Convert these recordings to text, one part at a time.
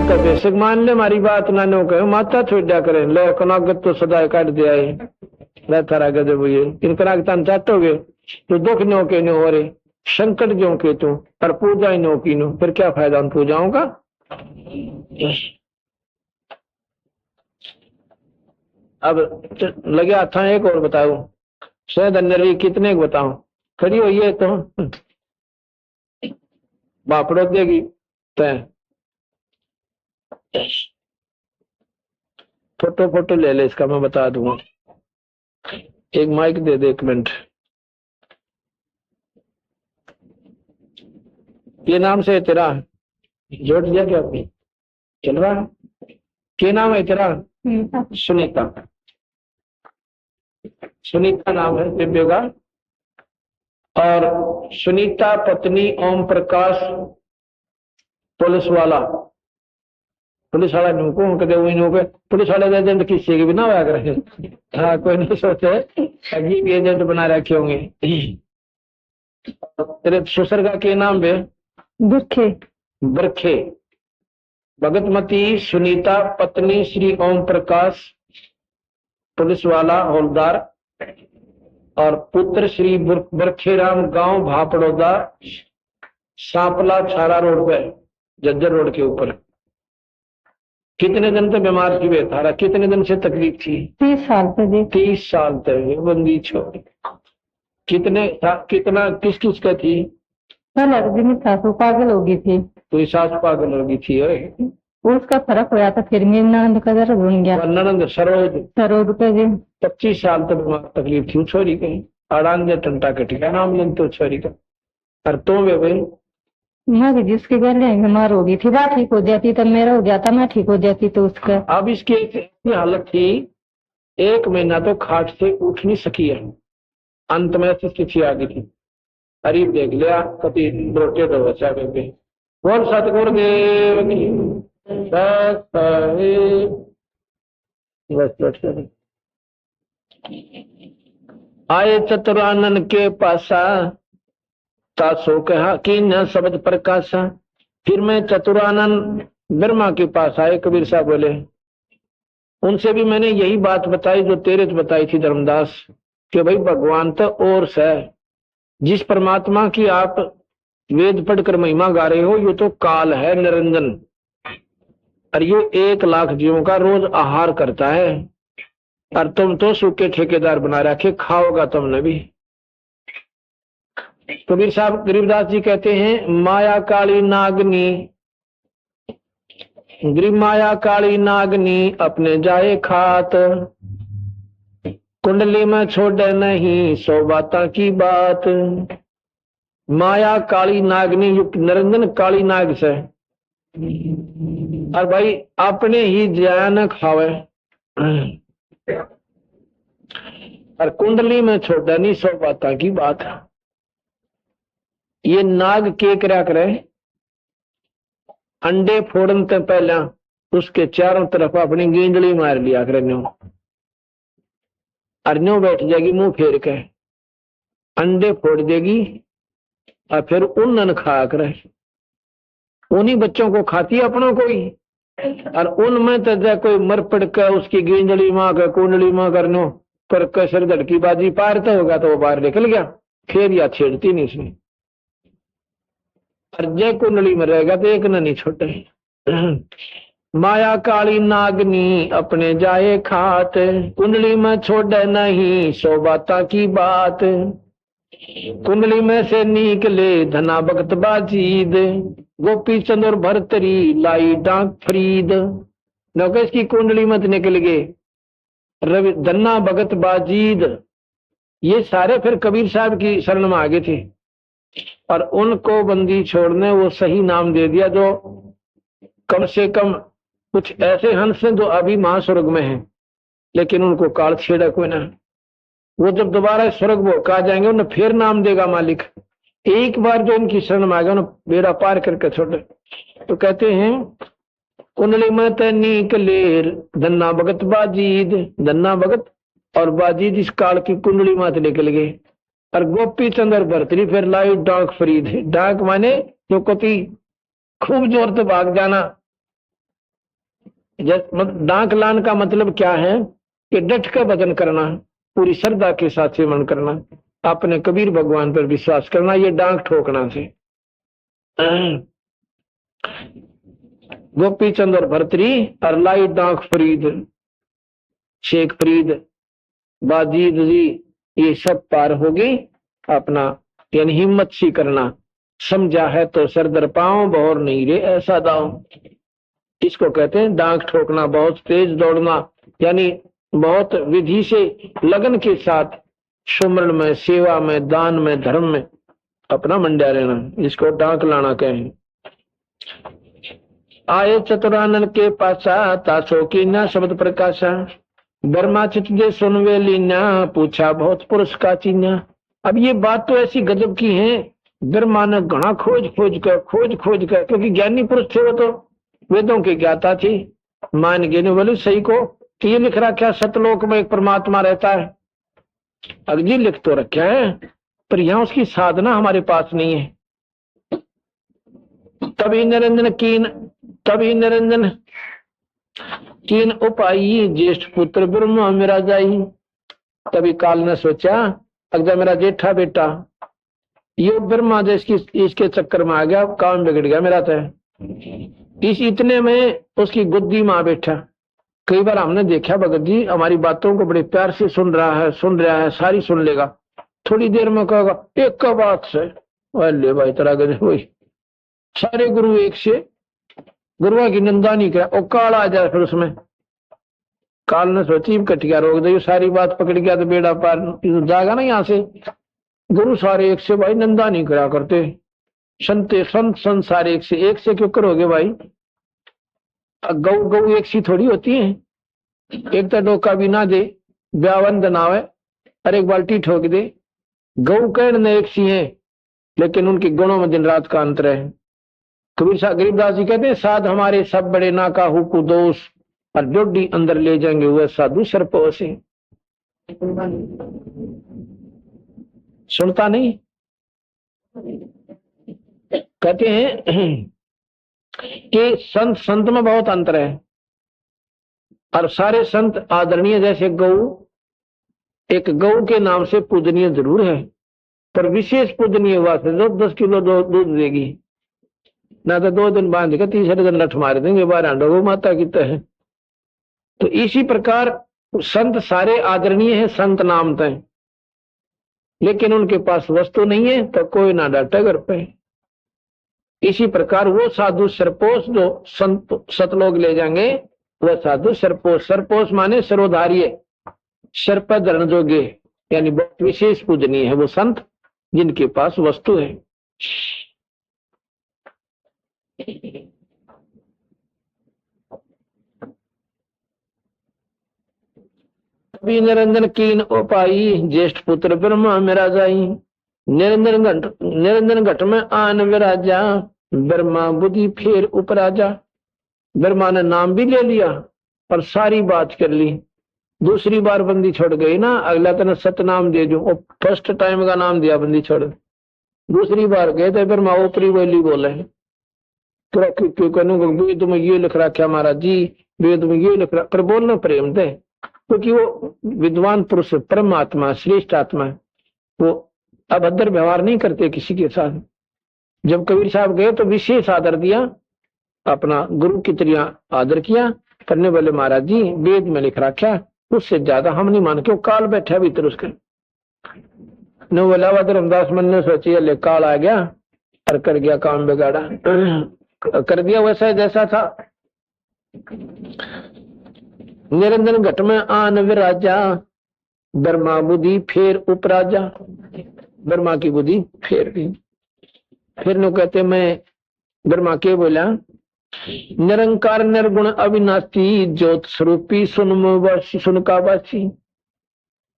का बेशक मान ले हमारी बात, ना नो कहे माता छोड़ा करें ले कनागत तो सदा काट दिया है थारा गजब ये इनकरा तन चाटोगे तो दुख नो के नो हो रहे संकट जो के तू पर पूजा ही नो की नो, फिर क्या फायदा उन पूजाओं का। अब लगे था एक और बताओ शायद अंदर कितने को बताऊं, खड़ी हुई है तो बापड़ो देगी तय फोटो फोटो ले ले इसका मैं बता दूंगा। एक माइक दे दे 1 मिनट। ये नाम से तेरा जोड़ दिया क्या आपने चल रहा है? क्या नाम है तेरा? सुनीता। सुनीता नाम है दिव्य का। और सुनीता पत्नी ओम प्रकाश पुलिस वाला नुको कदे वही नुको पुलिस वाले एजेंट किसी के भी ना हुआ करे। हाँ कोई नहीं सोचे अजीब एजेंट बना रखे होंगे। तेरे ससुर का क्या नाम है? बरखे। बरखे। भगतमती सुनीता पत्नी श्री ओम प्रकाश पुलिस वाला हौलदार और पुत्र श्री बरखेराम गांव भापड़ोदा सांपला छारा रोड पे जज्जर रोड के ऊपर। कितने दिन तक बीमार थी वे थारा? कितने दिन से तकलीफ थी? 30 साल तक। 30 साल तक बंदी छोड़। कितना किस किस का थी? सासू पागल हो गई थी। कोई सास पागल हो गई थी? उसका फर्क होया था फिर मेरी ननद का जरा बन गया। ननद सरोज पे जी 25 साल तक बीमार तकलीफ थी छोरी कहीं अड़ान टंटा कटिया नाम लेन तो छोरी का। और तो वे भाई मैं जिसके घर बीमार हो गई थी वो ठीक हो जाती तब मेरा हो जाता मैं ठीक हो जाती तो उसका। अब इसकी ऐसी हालत थी 1 महीना तो खाट से उठ नहीं सकी है। अंत में ऐसी स्थिति आ गई थी। करीब देख लिया कभी रोटे दो बचा बेबे बोल सतगुरु देव की आए चतुरानन के पासा तासो कहा कि न शब्द प्रकाशा। फिर मैं चतुरानंद ब्रह्मा के पास आए। कबीर साहब बोले उनसे भी मैंने यही बात बताई जो तेरे से बताई थी धर्मदास कि भाई भगवान तो और है जिस परमात्मा की आप वेद पढ़कर महिमा गा रहे हो ये तो काल है निरंजन और ये 1 लाख जीवों का रोज आहार करता है और तुम तो सूखे ठेकेदार बना रखे खाओगा तुमने भी। कबीर साहब गरीबदास जी कहते हैं माया काली नागनी गरीब माया काली नागनी अपने जाए खात कुंडली में छोड़े नहीं 100 बाता की बात। माया काली नागनी युक्त निरंजन काली नाग से और भाई अपने ही जाया न खावे और कुंडली में छोड़े नहीं 100 बाता की बात। ये नाग के क्या करे अंडे फोड़न से पहले उसके चारों तरफ अपनी गेंदड़ी मार लिया करे न्यो और न्यो बैठ जाएगी मुंह फेर के अंडे फोड़ देगी और फिर उन खाया करे। उन्हीं बच्चों को खाती है अपनों को ही और उनमें तो कोई मर पड़ कर उसकी गेंदड़ी माँ का कुंडली माँ करनो पर कसर धड़की बाजी पारता होगा तो वो बाहर निकल गया फिर या छेड़ती नहीं इसमें और जय कुंडली में रहेगा तो एक नहीं छोटे। माया काली नागनी अपने जाए खात कुंडली में छोड़े नहीं 100 बाता की बात। कुंडली में से निकले धना भगत बाजीद गोपी चंद्र भरतरी लाई डांक फरीद। नौकेश की कुंडली मत निकल गए रवि धन्ना भगत बाजीद ये सारे फिर कबीर साहब की शरण में आ गए थे और उनको बंदी छोड़ने वो सही नाम दे दिया जो कम से कम कुछ ऐसे हंस हैं जो अभी महास्वर्ग में हैं लेकिन उनको काल छेड़ा कोई ना। वो जब दोबारा स्वर्ग वो कहा जाएंगे उन्हें फिर नाम देगा मालिक। एक बार जो इनकी शरण में आ गया उन्हें बेड़ा पार करके छोड़े तो कहते हैं कुंडली में निकले धन्ना भगत बाजीद धन्ना भगत और बाजीद इस काल की कुंडली मात निकल गए और गोपी चंद्र भरतरी फिर लाई डाक फरीद। डाक माने जो कति खूब जोर से भाग जाना डांक लान का मतलब क्या है कि डट कर भजन करना, पूरी श्रद्धा के साथ सेवन करना, अपने कबीर भगवान पर विश्वास करना, ये डांक ठोकना से। गोपी चंद और भरतरी और लाई डांक फरीद, शेख फरीद, बाजीद जी, ये सब पार हो गई। अपना यानी हिम्मत सी करना, समझा है तो सर दर पाओ, बहर नहीं रे ऐसा दाओ। इसको कहते हैं डांक ठोकना, बहुत तेज दौड़ना, यानी बहुत विधि से लगन के साथ सुमरण में, सेवा में, दान में, धर्म में अपना मंड्या रहना, इसको डांक लाना कहें। आए चतुरानन के पासा, तासो की ना शब्द प्रकाशा, बर्मा चित दे सुनवे लीना, पूछा बहुत पुरुष का चीन्या। अब ये बात तो ऐसी गजब की है, बर्मा ने घना खोज खोज कर, क्योंकि ज्ञानी पुरुष थे वो, तो वेदों के ज्ञाता थी, मान गए बोले सही को कि ये लिख रखा सतलोक में एक परमात्मा रहता है। अग्नि लिख तो रखा है, पर यहाँ उसकी साधना हमारे पास नहीं है। तभी निरंजन कीन उपाई, ज्येष्ठ पुत्र ब्रह्मा मेरा जाई। तभी काल ने सोचा, अगर मेरा जेठा बेटा ये ब्रह्मा जो इसके चक्कर में आ गया, काम बिगड़ गया मेरा तो। इस इतने में उसकी गुद्दी माँ बैठा। कई बार हमने देखा भगत जी हमारी बातों को बड़े प्यार से सुन रहा है, सारी सुन लेगा, थोड़ी देर में कहेगा एक का बात से, ले भाई तेरा गजब हुई। सारे गुरु एक से, गुरुआ की निंदा नहीं करा, और काल आ जाए फिर उसमें। काल ने सोची कटिया रोक दे, सारी बात पकड़ गया तो बेड़ा पार जाएगा ना यहाँ से। गुरु सारे एक से भाई, निंदा नहीं करा करते, संत सारे एक से क्यों करोगे भाई। गौ एक सी थोड़ी होती है, एक तो डोका भी ना दे, ब्यावन दनावे और एक बाल्टी ठोक दे। गौ कहने एक सी है, लेकिन उनके गुणों में दिन रात का अंतर है। गरीबदास जी कहते हैं, साध हमारे सब बड़े ना काहू को दोष, और जोड़ी अंदर ले जाएंगे वह साधु सर्पो से। सुनता नहीं, कहते हैं कि संत में बहुत अंतर है, और सारे संत आदरणीय। जैसे गौ, एक गौ के नाम से पूजनीय जरूर है, पर विशेष पूजनीय वास्ते जो 10 किलो दूध देगी ना, तो 2 दिन बांध के तीसरे दिन लठ मार देंगे, 12 गौ माता की तह। तो इसी प्रकार संत सारे आदरणीय है, संत नाम तय, लेकिन उनके पास वस्तु नहीं है तो कोई ना डांटे घर पे। इसी प्रकार वो साधु सरपोश जो संत सतलोक ले जाएंगे, वह साधु सरपोश, सरपोश माने सर्वधार्य, सर पर धरण जोगे, यानी बहुत विशेष पूजनीय है वो संत जिनके पास वस्तु है। अभी निरंजन कीन उपाई, ज्येष्ठ पुत्र ब्रह्मा मेरा जाई। निरंजन घट में आन विराजा, ब्रह्मा बुद्धि फेर उपराजा। ब्रह्मा ने नाम भी ले लिया और सारी बात कर ली। दूसरी बार बंदी छोड़ गई ना, अगला तो सत नाम दे दो, फर्स्ट टाइम का नाम दिया बंदी छोड़। दूसरी बार गए थे ब्रह्मा ऊपरी बोली बोले, वेद में ये लिख रखा महाराज जी, वेद में ये लिख रहा, पर बोलना प्रेम थे, क्योंकि वो विद्वान पुरुष परमात्मा श्रेष्ठ आत्मा है, वो अभद्र व्यवहार नहीं करते किसी के साथ। जब कबीर साहब गए तो विशेष आदर दिया, अपना गुरु की तरह आदर किया। करने वाले महाराज जी वेद में लिख रखा, उससे ज्यादा हम नहीं मान के, काल बैठा भीतर उसके न। बोला धर्मदास मन ने सोची ले काल आ गया और कर गया काम बिगाड़ा, कर दिया वैसा जैसा था। निरंजन घट में आन विराजा, ब्रह्मा बुद्धि फेर उपराजा। ब्रह्मा की बुद्धि फेर गई। फिर नो कहते मैं ब्रह्मा के बोला, निरंकार निर्गुण अविनाशी, ज्योत स्वरूपी सुन का वासी।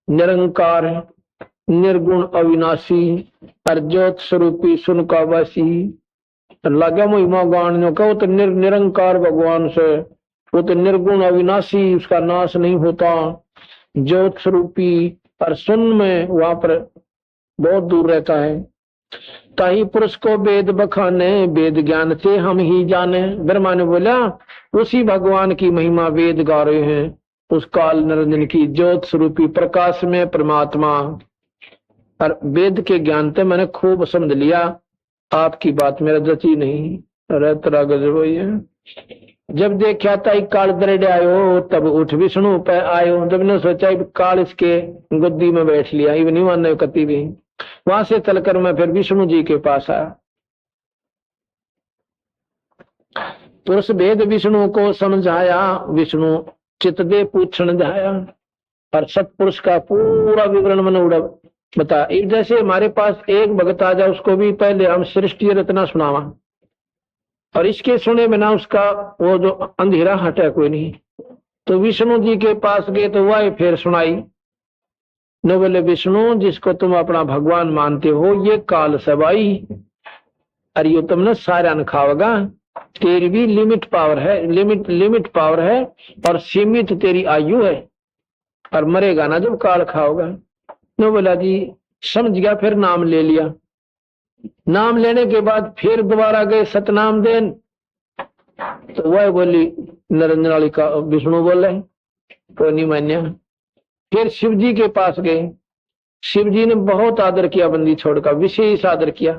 निरंकार निर्गुण अविनाशी और ज्योत स्वरूपी सुन का वासी। लगे महिमा गान कहो तो निरंकार भगवान से, वो तो निर्गुण अविनाशी, उसका नाश नहीं होता। ज्योत स्वरूपी और सुन में वहां पर बहुत दूर रहता है। ताही पुरुष को वेद बखाने, वेद ज्ञान से हम ही जाने। ब्रह्मा ने बोला उसी भगवान की महिमा वेद गा रहे हैं, उस काल निरंजन की ज्योत स्वरूपी प्रकाश में परमात्मा। और वेद के ज्ञान से मैंने खूब समझ लिया, आपकी बात मेरा जची नहीं। अरे तेरा गजब है। जब देखा था काल दरड़े आयो, तब उठ विष्णु पे आयो। जब ने सोचा काल इसके गुद्दी में बैठ लिया, ये नहीं मानने कती भी। वहां से चलकर मैं फिर विष्णु जी के पास आया। पुरुष भेद विष्णु को समझाया, विष्णु चित दे पूछण जाया। और सतपुरुष का पूरा विवरण मैंने उड़ा बता। जैसे हमारे पास एक भगत आ जाए, उसको भी पहले हम सृष्टि रचना सुनावा, और इसके सुने बिना उसका वो जो अंधेरा हटा कोई नहीं। तो विष्णु जी के पास गए तो वह फिर सुनाई। न बोले विष्णु जिसको तुम अपना भगवान मानते हो, ये काल सवाई, अरे ये तुमने सारा न खाओगा। तेरी भी लिमिट पावर है, लिमिट पावर है, और सीमित तेरी आयु है, और मरेगा ना जब काल खाओगा। न बोला जी समझ गया। फिर नाम ले लिया। नाम लेने के बाद फिर दोबारा गए सतनाम देन। तो वह बोली निरंजन वाली का विष्णु बोल रहे, कोई नहीं मान्या। फिर शिव जी के पास गए। शिव जी ने बहुत आदर किया, बंदी छोड़कर विशेष आदर किया,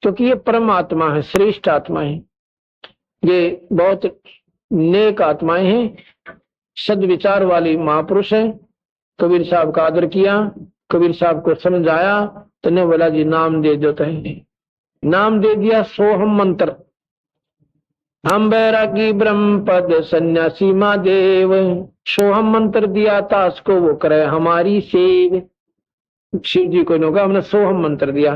क्योंकि ये परमात्मा है, श्रेष्ठ आत्मा है, ये बहुत नेक आत्माएं हैं, सदविचार वाली महापुरुष है। कबीर साहब का आदर किया, कबीर साहब को समझाया। तो ने बोला जी नाम दे दो। तो नाम दे दिया सोहम मंत्र। हम बैरागी ब्रह्म पद सन्यासी महादेव, सोहम मंत्र दिया था उसको, वो करे हमारी सेव। शिव जी को होगा, हमने सोहम मंत्र दिया,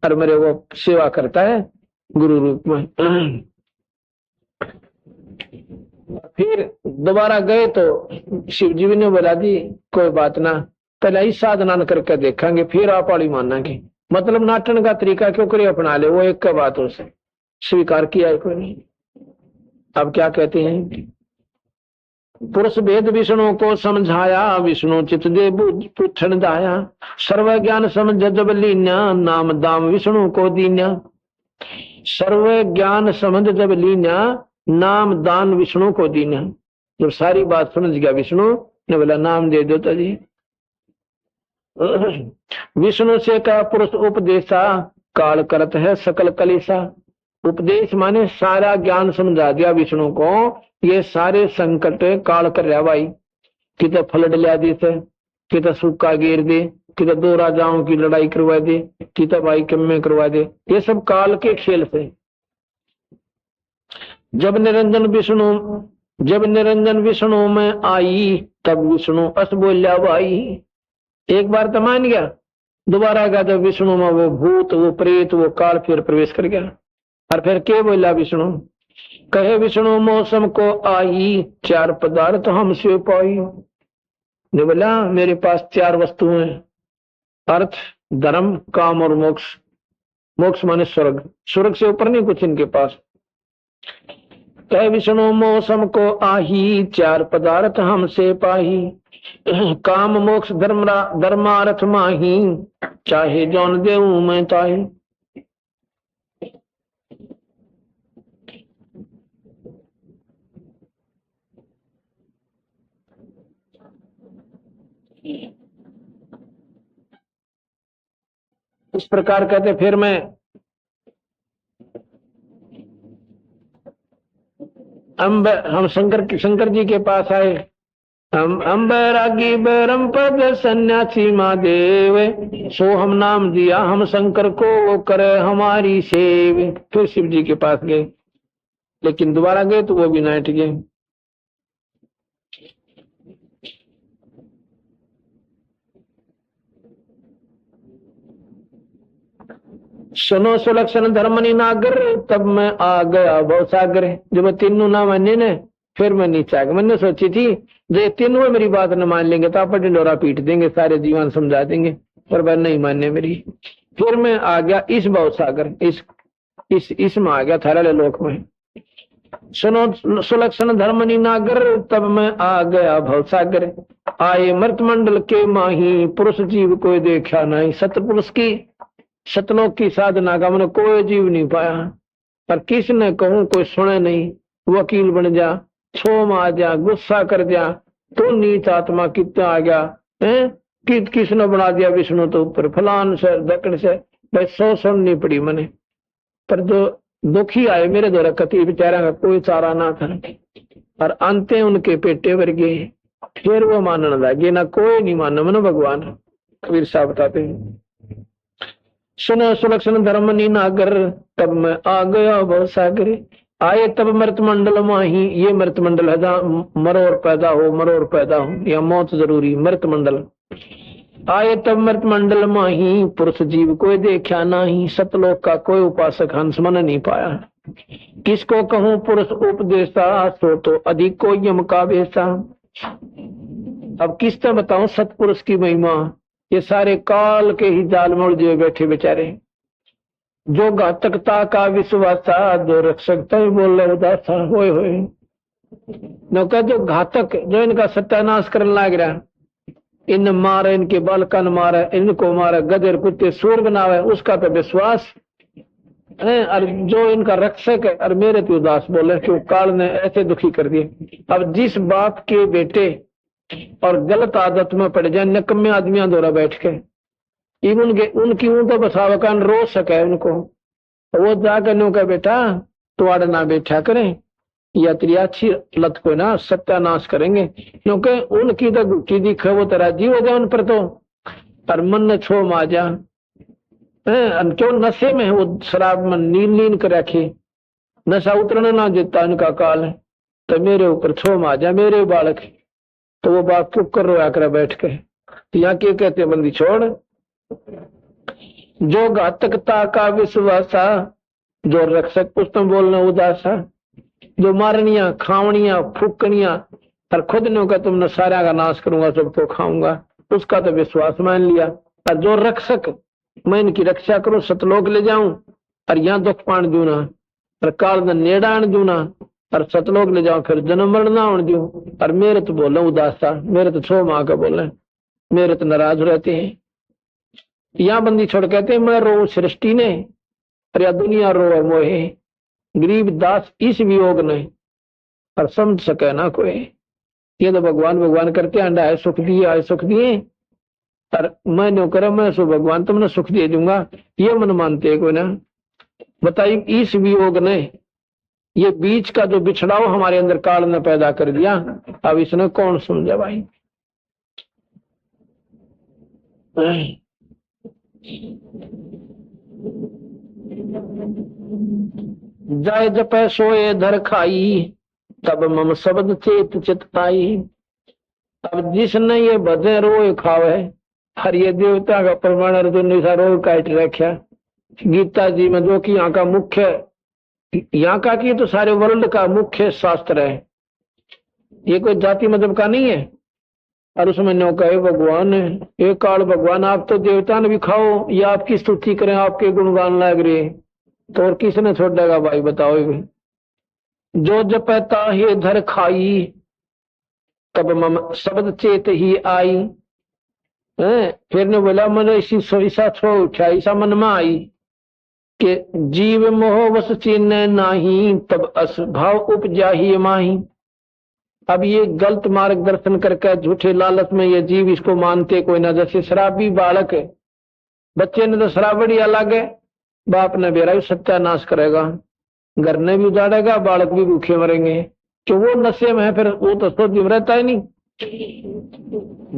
और मेरे वो सेवा करता है गुरु रूप में। फिर दोबारा गए तो शिव जी ने बोला जी कोई बात ना, पहले ही साधना करके देखेंगे, फिर आप वाली मानेंगे। मतलब नाटन का तरीका क्यों करे अपना ले, वो एक का बात उसे स्वीकार किया है कोई नहीं। अब क्या कहते हैं, पुरुष भेद विष्णु को समझाया, विष्णु चित दे पूछण जाया। सर्व ज्ञान समझ जब लीन्या, नाम दाम विष्णु को दीन्या। सर्व ज्ञान समझ जब लीन्या, नाम दान विष्णु को दीन्या। जब सारी बात समझ गया विष्णु ने बोला नाम दे दो। तो जी विष्णु से कहा पुरुष उपदेशा, काल करत है सकल कलेशा। उपदेश माने सारा ज्ञान समझा दिया विष्णु को, ये सारे संकट काल कर रहा भाई। किते फ्लड लिया दी थे, किते सूखा गिर दे, किते दो राजाओं की लड़ाई करवा दे, किते भाई कम्मे करवा दे, ये सब काल के खेल से। जब निरंजन विष्णु में आई, तब विष्णु अस बोलिया भाई। एक बार तो मान गया, दोबारा गया जब विष्णु में वो भूत, वो प्रेत, वो काल फिर प्रवेश कर गया। और फिर क्या बोला विष्णु, कहे विष्णु मौसम को आई, चार पदार्थ हमसे पाई। ने बोला मेरे पास चार वस्तुएं, अर्थ, धर्म, काम और मोक्ष। मोक्ष माने स्वर्ग, स्वर्ग से ऊपर नहीं कुछ इनके पास। कहे विष्णु मौसम को आही, चार पदार्थ हमसे पाही। काम मोक्ष धर्मार्थ माही, चाहे जौन देऊं मैं ताही। इस प्रकार कहते फिर मैं हम शंकर जी के पास आए। हम बैरागी बैरम पद सन्यासी महादेव, सो हम नाम दिया हम शंकर को, वो करे हमारी सेव। फिर शिव जी के पास गए, लेकिन दोबारा गए तो वो भी नाट गए। सुनो सुलक्षण धर्मनि नागर, तब मैं आ गया भवसागर। जब तीनों ना माने ने, फिर मैं नीचे आ गया। मैंने सोची थी जो तीनों मेरी बात न मान लेंगे तो आप ढिंडोरा पीट देंगे, सारे जीवन समझा देंगे, पर वह नहीं मानने मेरी। फिर मैं आ गया इस भवसागर, इसमें आ गया थारा लोक में। सुनो सुलक्षण धर्मनि नागर, तब मैं आ गया भवसागर। आए मृत मंडल के माही, पुरुष जीव कोई देखा नहीं। सतपुरुष की सतलोक की साधना का मैंने कोई जीव नहीं पाया। पर किसने कहूं कोई सुने नहीं। वकील बन जा, छोम आ जा, गुस्सा कर जा, तो नीच आत्मा कितना आ गया है। किसने बना दिया विष्णु तो ऊपर फलान से दकड़ से। भाई सौ सुननी पड़ी मैंने। पर जो दुखी आए मेरे द्वारा कति बेचारा का कोई चारा ना था। और अंते उनके पेटे भर गए। फिर वो मानने लगे ना, कोई नहीं मानना मैंने भगवान। कबीर साहब बताते हैं, सुनो सुलक्षण धर्म नी नागर, तब मैं आ गया भव सागर। आए तब मृत मंडल माही, ये मृत मंडल है जहाँ मरोर पैदा हो, मरोर पैदा हो या मौत जरूरी, मृत मंडल। आए तब मृत मंडल माही, पुरुष जीव कोई देखा नाही। सतलोक का कोई उपासक हंस मन नहीं पाया। किसको कहूँ पुरुष उपदेशा, सो तो अधिक को यम का वेशा। अब किस तरह बताऊं सतपुरुष की महिमा। ये सारे काल के ही जाल में उलझे बैठे बेचारे। जो घातकता का विश्वासा, जो रक्षकता ही बोल रहे उदासा। होए होए नौका जो घातक, जो इनका सत्यानाश करने लग रहा, इन मारे, इनके बालकन मारे, इनको मारे, गधेर कुत्ते सूर बनावे, उसका तो विश्वास है। और जो इनका रक्षक है, और मेरे तो उदास बोले क्यों काल ने ऐसे दुखी कर दिए। अब जिस बाप के बेटे और गलत आदत में पड़ जाए, निकम्मे आदमियों द्वारा बैठ के उनकी ऊँ तो बसावा कान रो सके उनको, वो जाकर नो का बेटा तुआड़े ना बैठा करें, या तेरी अच्छी लत को ना सत्यानाश करेंगे। क्योंकि उनकी तो गुट्टी दिखे वो तेरा जीव हो जाए उन पर तो। और मन न छो मा जा, क्यों नशे में वो शराब में नील कर रखे, नशा उतरने ना देता उनका काल है। तो मेरे ऊपर छो मा जा मेरे बालक। तो वो बाप चुप कर रोया कर बैठ के। यहाँ के कहते बंदी छोड़, जो घातकता का विश्वासा, जो रक्षक पुस्तक बोलना उदासा। जो मारनिया खावनिया फूकनिया और खुद ने कहा तुमने सारा का नाश करूंगा, सबको खाऊंगा, उसका तो विश्वास मान लिया। और जो रक्षक, मैं इनकी रक्षा करूं, सतलोक ले जाऊं और यहाँ दुख पान दू ना, और काल न नेड़ान दू ना, और सतलोक ले जाऊं फिर जन्म मरण ना होने दू। और मेरे तो बोले उदासा, मेरे तो छो माँ का बोले, मेरे तो नाराज रहते हैं। यहाँ बंदी छोड़ कहते हैं मैं रो सृष्टि ने, और या दुनिया रो मोहे। गरीब दास इस वियोग ने, और समझ सके ना कोई। ये तो भगवान भगवान करते अंडा है सुख दिए, आए सुख दिए, और मैं नो करो मैं सो भगवान तुमने सुख दे दूंगा, ये मन मानते कोई ना। बताइए इस वियोग ने, ये बीच का जो बिछड़ाव हमारे अंदर काल ने पैदा कर दिया, अब इसने कौन समझा भाई। जय जपै सोए धर खाई, तब मम शब्द चेत चित आई। अब जिसने ये भजे रोए खावे, हर ये देवता का प्रमाण अर्जुन ने रोग काट रखा। गीता जी में जो कि यहाँ का मुख्य, यहाँ का की तो सारे वर्ल्ड का मुख्य शास्त्र है, ये कोई जाति मजहब का नहीं है। और उसमें नो कहे भगवान एक काल भगवान आप तो देवता ने भी खाओ, या आपकी स्तुति करें, आपके गुणगान लग रहे, तो और किसने छोड़ेगा भाई बताओ। जो जपता ही धर खाई, तब मम शब्द चेत ही आई। फिर ने बोला मन ऐसी ऐसा छो उठा, ऐसा मन में आई कि जीव मोह वस चिन्ह नाही, तब अस भाव उपजा ही माही। अब ये गलत मार्गदर्शन करके झूठे लालच में ये जीव इसको मानते कोई ना। जैसे शराबी बालक है, बच्चे ने तो शराब बड़ी अलग है, बाप ने बेरा सत्यानाश करेगा, घर ने भी उजाड़ेगा, बालक भी भूखे मरेंगे। तो वो नशे में है, फिर वो तो सोच रहता ही नहीं।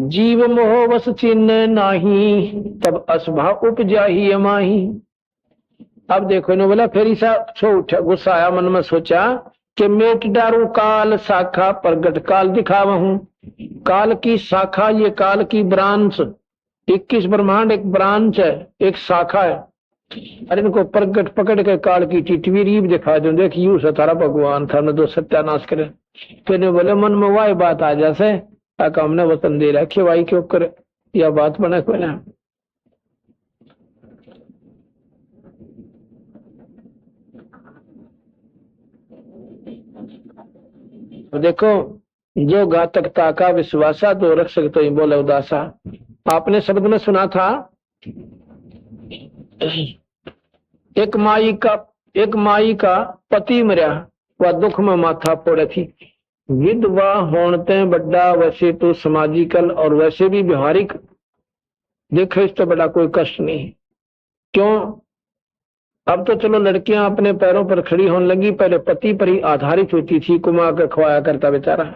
जीव मोह वस चिन्ह नाही, तब असभाव उपजा ही माही। अब देखो इन्होंने बोला फिर ऐसा छो उठा, गुस्सा आया मन में, सोचा कि मेट डारू काल शाखा, प्रगट काल दिखावा हूं। काल की शाखा, ये काल की ब्रांच, 21 ब्रह्मांड एक ब्रांच है, एक शाखा है। अरे इनको प्रगट पकड़ के काल की टिटवी रीब दिखा दो, देख यू सारा भगवान था न तो सत्यानाश करे। फिर बोले मन में वाई बात आ जैसे हमने वतन दे रखे वाई क्यों करे, यह बात बने कोई ना। तो देखो जो घातकता का विश्वासा, तो रक्षक तो ही बोले उदासा। आपने शब्द में सुना था एक माई का पति मरिया, वह दुख में माथा फोड़े थी। विधवा होने बड़ा वैसे तो सामाजिकल और वैसे भी व्यवहारिक देखो, इस तो बड़ा कोई कष्ट नहीं। क्यों? अब तो चलो लड़कियां अपने पैरों पर खड़ी होने लगी, पहले पति पर ही आधारित होती थी, कुमा कर खवाया करता बेचारा।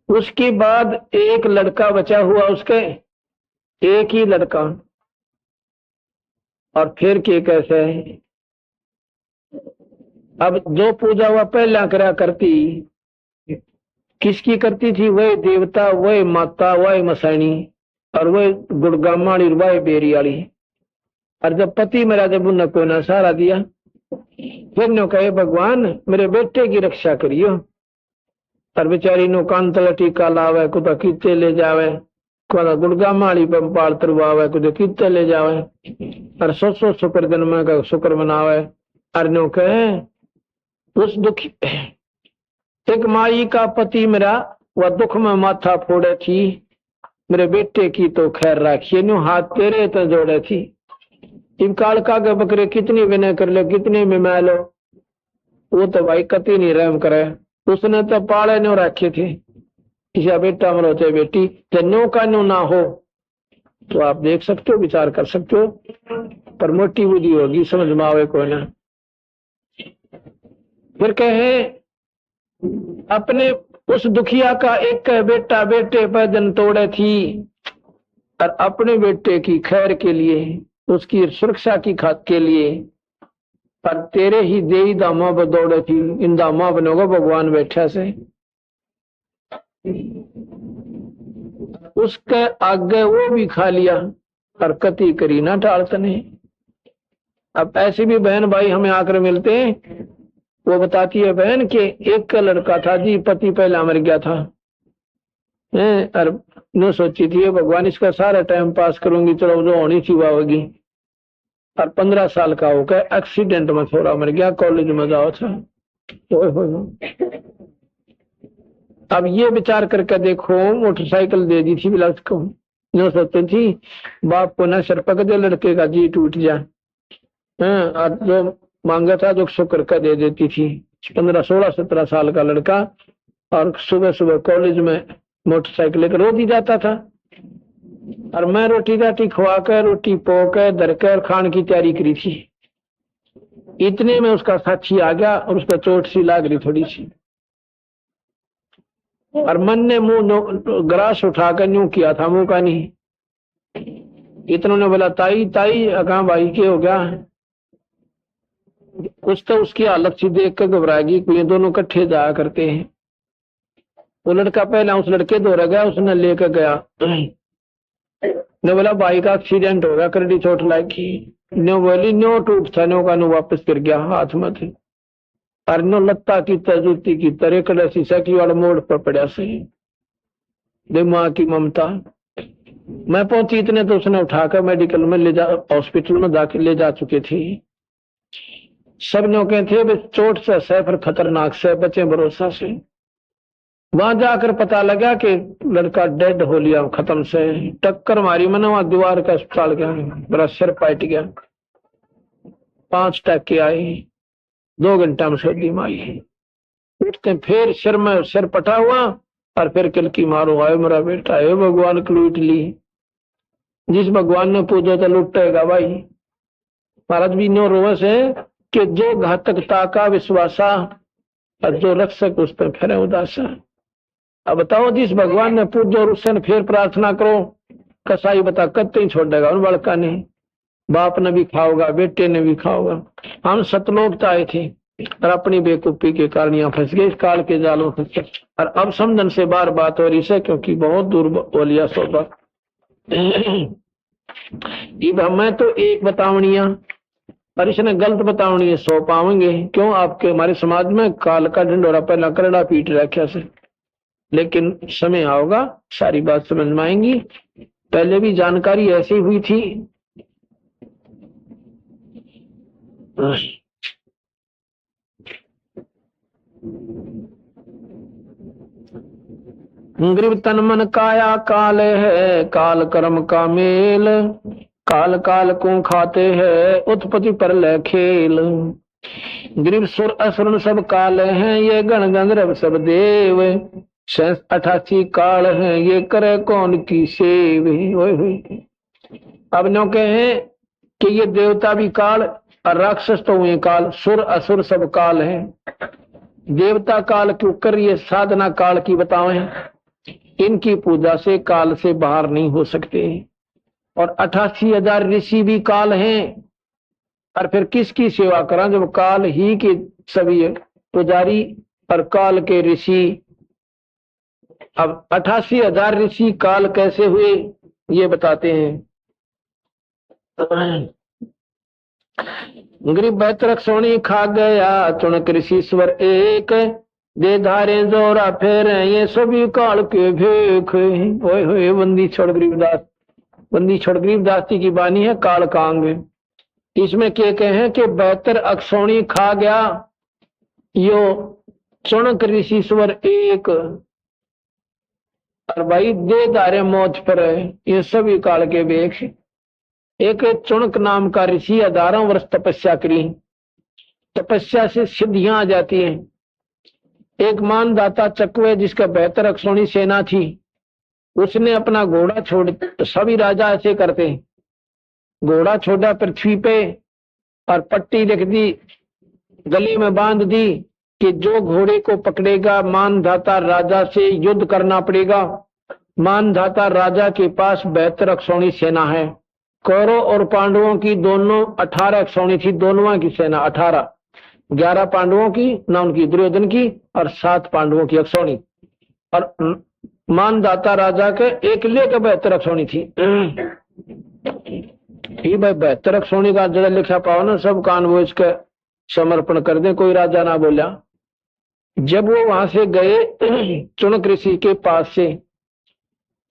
उसके बाद एक लड़का बचा हुआ उसके, एक ही लड़का, और फिर के कैसे है। अब जो पूजा वह पहला करा करती, किसकी करती थी? वह देवता, वह माता, वह मसाणी, और वह गुड़गामाड़ी, वह बेरी वाली। और जब पति मेरा, जब उन्हें कोई ना सहारा दिया, फिर नो कहे भगवान मेरे बेटे की रक्षा करियो। और बेचारी नो कान तला टीका लावे, कुछ कीते ले जावे, को गुड़गामाड़ी पर पाल तरवावे, कुछ कीते ले जावे, और 100 शुक्र दिन में का शुक्र मनावे। और नो कहे उस दुखी एक माई का पति मेरा, वह दुख में माथा फोड़े थी, मेरे बेटे की तो खैर राखिए, नो हाथ तेरे तो जोड़े थी। इन कालका के बकरे कितनी विनय कर लो, कितनी मिमा लो, वो तो भाई कति नहीं रहम करे। उसने तो पाले नो रखे थे, किसी बेटा मरो चाहे बेटी, जन्नो का नो ना हो तो आप देख सकते हो, विचार कर सकते हो, पर मोटी बुद्धि होगी, समझ में आवे कोई ना। फिर कहे अपने उस दुखिया का एक बेटा बेटे पर जन तोड़े थी, और अपने बेटे की खैर के लिए, उसकी सुरक्षा की खात के लिए, पर तेरे ही देही दामा पर दौड़े थी। इन दामा बनोगा भगवान बैठा से, उसके आगे वो भी खा लिया, और कति करी ना टालतने। अब ऐसे भी बहन भाई हमें आकर मिलते हैं, वो बताती है बहन के एक का लड़का था जी, पति पहला मर गया था, और न सोची थी भगवान इसका सारा टाइम पास करूंगी, चलो जो होनी थी वह होगी। और 15 साल का होकर एक्सीडेंट में थोड़ा मर गया, कॉलेज में जाओ था। अब ये विचार करके देखो, मोटरसाइकिल दे दी थी बिलास को, न सोचती थी बाप को न सर पक दे, लड़के का जी टूट जाए, और जो मांगा था जो शुक्र का दे देती थी। 15, 16, 17 साल का लड़का, और सुबह सुबह कॉलेज में मोटरसाइकिल लेकर रोज ही जाता था। और मैं रोटी राटी खवाकर, रोटी पोकर दरकर खान की तैयारी करी थी। इतने में उसका साथी आ गया, और उसका चोट सी लाग रही थोड़ी सी, और मन ने मुंह ग्रास उठाकर यूं किया था, मुंह का नहीं। इतनों ने बोला ताई ताई, कहा भाई क्या हो गया? कुछ तो उसकी हालत सी देख कर घबराएगी, ये दोनों इकट्ठे जाया करते हैं। वो लड़का पहला उस लड़के दौड़ गया, उसने लेकर गया, ने बोला भाई का एक्सीडेंट हो गया, करड़ी चोट लगी। नो बोली नो टूट था, नो का नो वापस गिर गया हाथ में थे, और नो लत्ता की जूती की तरह कड़े सी साइकिल वाले मोड़ पर पड़ा सही। माँ की ममता। मैं पहुंची इतने तो उसने उठाकर मेडिकल में ले जा, हॉस्पिटल में दाखिल ले जा चुके थे। सब नो कहते थे चोट से है, पर खतरनाक से बचे भरोसा से। वहां जाकर पता लगा कि लड़का डेड हो लिया, खत्म से टक्कर मारी मैंने, वहां दीवार का अस्पताल गया, बड़ा सिर पाट गया, 5 टक्के आए, 2 घंटा में सर्दी में आई। उठते फिर सिर में सिर पटा हुआ, और फिर किलकी मारो, आए मेरा बेटा है, भगवान की लूट ली। जिस भगवान ने पूजो तो लुटेगा भाई। महाराज भी नो रोवस है कि जो घातकता का विश्वासा, और जो रक्षक उस पर फिर उदासा। अब बताओ जिस भगवान ने पूजो और उससे फिर प्रार्थना करो, कसाई बता कत्ते ही छोड़ेगा उन बड़का ने। बाप ने भी खाओगा, बेटे ने भी खाओगा। हम सतलोक आए थे, और अपनी बेकूफी के कारण यहाँ फंस गए, इस काल के जालों फंस गए। और अब समझन से बार बात हो रही है, क्योंकि बहुत दूर बोलिया सोबा। मैं तो एक बतावनिया, और इसने गलत बतावनी 100 पावेंगे। क्यों? आपके हमारे समाज में काल का ढिंडोरा पहला करड़ा पीट रखा से, लेकिन समय आओगा सारी बात समझ में आएंगी। पहले भी जानकारी ऐसी हुई थी। गृह तन मन काया काल है, काल कर्म का मेल, काल काल को खाते हैं उत्पत्ति पर लय खेल। गरीब सुर असुर सब काल हैं ये गण गंधर्व सब देव। 88 काल हैं ये करे कौन की सेव। अब नो कहे कि ये देवता भी काल और राक्षस तो हुए काल, सुर असुर सब काल हैं। देवता काल क्यों कर, ये साधना काल की बताएं। इनकी पूजा से काल से बाहर नहीं हो सकते। और 88,000 ऋषि भी काल हैं। और फिर किसकी सेवा करा जब काल ही के सभी पुजारी और काल के ऋषि। अब 88,000 ऋषि काल कैसे हुए ये बताते हैं। गरीब बैतरक सोनी खा गया चुनक ऋषिश्वर एक। दे धारे जोरा फेर ये सभी काल के भेख। ओए होए बंदी छोड़ गरीबदास, बंदी छोड़ गरीबदास जी की बानी है काल कांग। इसमें क्या कहें कि बेहतर अक्षोणी खा गया यो चुनक ऋषिश्वर एक। और भाई दे धारे मौत पर ये सभी काल के भेख। एक चुनक नाम का ऋषि 1000 वर्ष तपस्या करी, तपस्या से सिद्धियां आ जाती हैं। एक मानदाता चकवे जिसका बेहतर अक्षोणी सेना थी, उसने अपना घोड़ा छोड़, सभी राजा ऐसे करते, घोड़ा छोड़ा पृथ्वी पे और पट्टी लिख दी, गले में बांध दी कि जो घोड़े को पकड़ेगा मानधाता राजा से युद्ध करना पड़ेगा। मानधाता राजा के पास बेहतर अक्षोणी सेना है। कौरव और पांडवों की दोनों 18 अक्षौणी थी, दोनों की सेना 18, 11 पांडवों की ना उनकी दुर्योधन की और 7 पांडवों की अक्षौणी। और मानदाता राजा के एक लेकर 72 अक्षौणी थी। भाई 72 अक्षौणी का जरा लिखा पाओ ना, सब कान वो इसके समर्पण कर दे, कोई राजा ना बोला। जब वो वहां से गए चुनक ऋषि के पास से,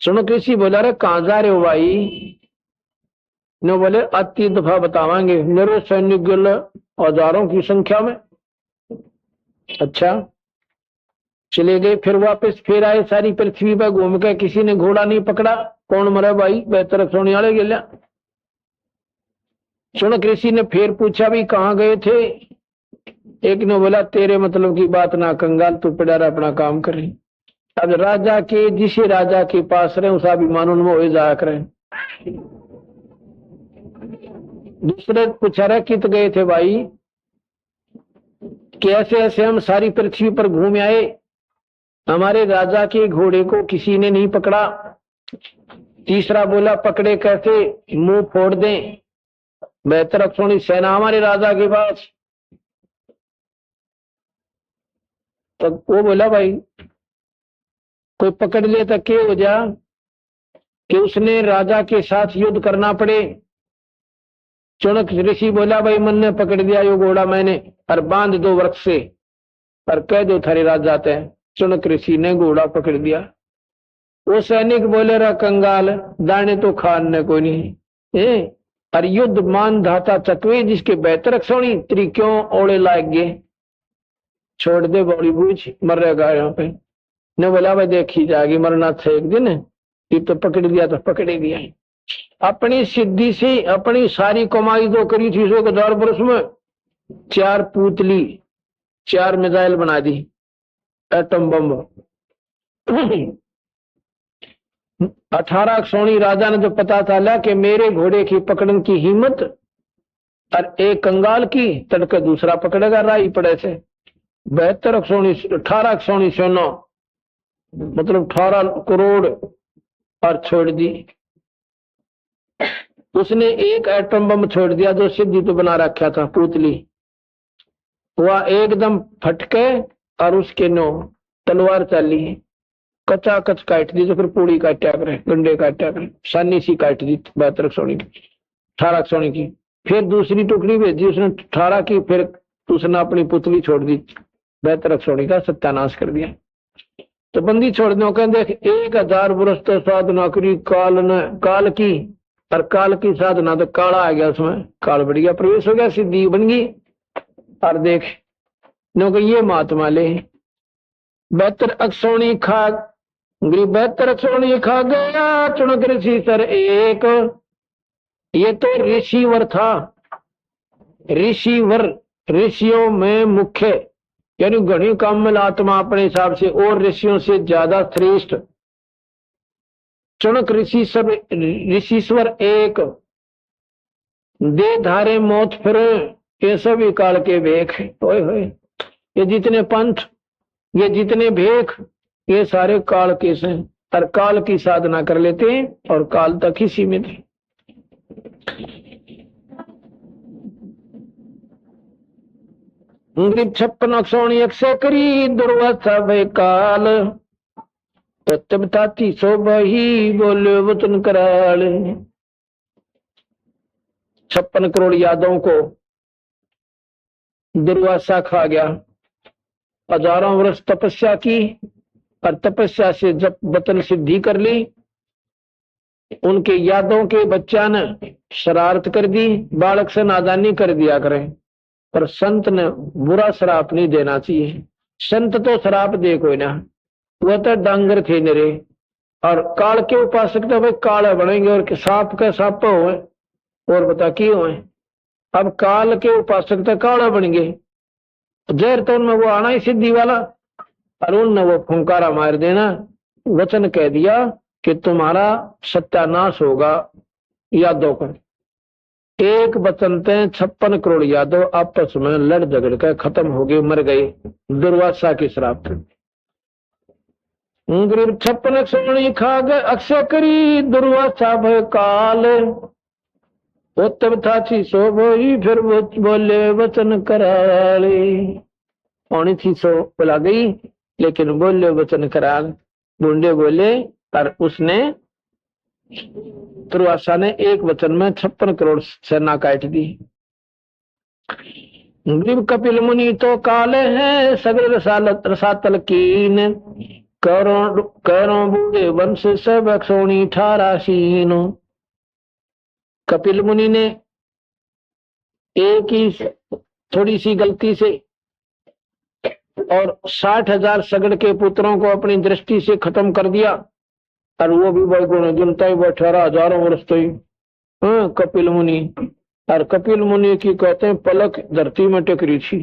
चुनक ऋषि बोला रे कहां जा रहे हो भाई? ने बोले अति दफा बतावांगे, मेरे सैनिक गिल 1000 की संख्या में। अच्छा चले गए, फिर वापस फिर आए, सारी पृथ्वी पर घूम के किसी ने घोड़ा नहीं पकड़ा। कौन मरा भाई? बेहतर सोने वाले गिला। चुनक ऋषि ने फिर पूछा भी कहाँ गए थे? एक ने बोला तेरे मतलब की बात ना कंगाल, तू पड़ा अपना काम करे। अब राजा के जिस राजा के पास रहे उस अभिमान उनमें हो जाया करें। दूसरे पूछा रहे कित गए थे भाई? कैसे ऐसे हम सारी पृथ्वी पर घूम आए, हमारे राजा के घोड़े को किसी ने नहीं पकड़ा। तीसरा बोला पकड़े कैसे, मुंह फोड़ दें, बेहतर अक्षौणी सेना हमारे राजा के पास। तो वो बोला भाई कोई पकड़ ले तो क्या हो जा कि उसने राजा के साथ युद्ध करना पड़े। चुनक ऋषि बोला भाई मन ने पकड़ दिया यो घोड़ा मैंने, और बांध दो वृक्ष से और कह दो थारे राजा आते हैं। चुनक ऋषि ने घोड़ा पकड़ दिया। वो सैनिक बोले रहा कंगाल, दाने तो खाने को नहीं। और युद्ध मान धाता चकवे जिसके बेहतर अक्षौणी त्री क्यों ओढ़े लाग गए, छोड़ दे बड़ी बूझ मर रहेगा यहाँ पे। ने बोला भाई देखी जाएगी, मरना था एक दिन, ये तो पकड़ दिया तो पकड़ ही दिया। अपनी सिद्धि से अपनी सारी कमाई तो करी थी 1000 वर्ष में, 4 पुतली 4 मिसाइल बना दी, एटम बम। 18 अक्षौणी राजा ने जो पता चला कि मेरे घोड़े की पकड़ने की हिम्मत और एक कंगाल की, तड़के दूसरा पकड़ेगा राही पड़े से। 72 अक्षौणी 18 अक्षौणी सेना मतलब 18 करोड़ और छोड़ दी। उसने एक एटम बम छोड़ दिया जो सिद्धि तो बना रखा था पुतली, वह एकदम फटके और उसके नो तलवार चली, कचा कच काट दी, तो फिर पूड़ी काटा करे, गंडे काटा करे, सानी सी काट दी 72 अक्षौणी की, 18 अक्षौणी की। फिर दूसरी टुकड़ी भेजी उसने 18 की, फिर उसने अपनी पुतली छोड़ दी, 72 अक्षौणी का सत्यानाश कर दिया। तो बंदी छोड़ने के देख 1000 वर्ष तो साधना करी काल की, और काल की साधना तो काला आ गया, उसमें काल बढ़ गया, प्रवेश हो गया, सिद्धि बन गई। और देख नो कि ये महात्मा ले 72 अक्षौणी खा, गरीब 72 अक्षौणी खा गया चुनक ऋषि सर एक। ये तो ऋषिवर था, ऋषिवर, ऋषियों में मुख्य, यानी घनी कामल आत्मा अपने हिसाब से, और ऋषियों से ज्यादा श्रेष्ठ। चुनक ऋषिश्वर एक, दे धारे मौत फिरे, ये सभी काल के भेख। ओए होए, ये जितने पंथ, ये जितने भेख, ये सारे काल के हैं, और काल की साधना कर लेते हैं और काल तक ही सीमित है। ग्रीब 56 करी दुर्वासा भय काल, तब ताती सो बही बोले वचन कराल। 56 करोड़ यादों को दुर्वासा खा गया। हजारों वर्ष तपस्या की और तपस्या से जब वतन सिद्धि कर ली, उनके यादों के बच्चा ने शरारत कर दी, बालक से नादानी कर दिया करें, पर संत ने बुरा श्राप नहीं देना चाहिए। संत तो श्राप दे कोई ना, वह तो डांगर थे निरे, और काल के उपासक तो भाई काला बनेंगे और सांप का सांप हुए, और बता की हुए। अब काल के उपासक तो काला बन गए, जहर तो उनमें वो आना ही सिद्धि वाला, और उनने वो फुंकारा मार देना, वचन कह दिया कि तुम्हारा सत्यानाश होगा यादों का। एक वचन ते 56 करोड़ यादव आपस में लड़ झगड़ कर खत्म हो गए, मर गए दुर्वासा के श्राप। 56 सोनी खा गए अक्षय करी दुर्वासा भय काल, तब था सो बोई फिर वो बोले वचन कराले। पौनी थी सो बुला गई, लेकिन बोले वचन कराल। बूंदे बोले, और उसने दुर्वासा ने एक वचन में 56 करोड़ सेना काट दी। ग्रीब कपिल मुनि तो काले हैं सगल रसातल कीन, करों बूढ़े वंश सब अक्षोणी 18 कपिल मुनि ने एक ही थोड़ी सी गलती से और 60,000 सगड़ के पुत्रों को अपनी दृष्टि से खत्म कर दिया, और वो भी बैगुण जनता ही 18,000 वर्ष तो ही कपिल मुनि। और कपिल मुनि की कहते हैं पलक धरती में टकरी थी,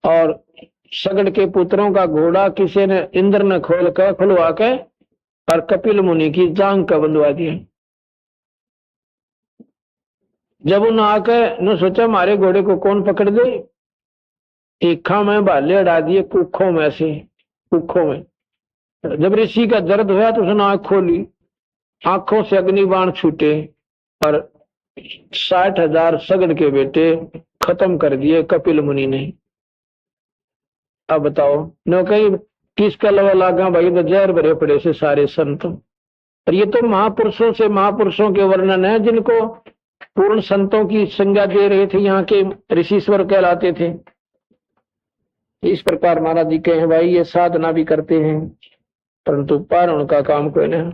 और सगड़ के पुत्रों का घोड़ा किसी ने इंद्र ने खुलवा के और कपिल मुनि की जांग का बंधवा दिया। जब उन आके न सोचा हमारे घोड़े को कौन पकड़ दे, ईखा में भाले अड़ा दिए कुखों में से, कुखों में। जब ऋषि का दर्द हुआ तो उसने आंख खोली, आंखों से अग्निबाण छूटे, और 60,000 सगड़ के बेटे खत्म कर दिए कपिल मुनि ने। अब बताओ न कहीं किसका लवा लागा भाई, तो जहर भरे पड़े से सारे संत। और ये तो महापुरुषों से महापुरुषों के वर्णन है, जिनको पूर्ण संतों की संज्ञा दे रहे थे, यहाँ के ऋषिश्वर कहलाते थे। इस प्रकार महाराज जी कहे भाई ये साधना भी करते हैं, परंतु पार उनका काम कोई नहीं।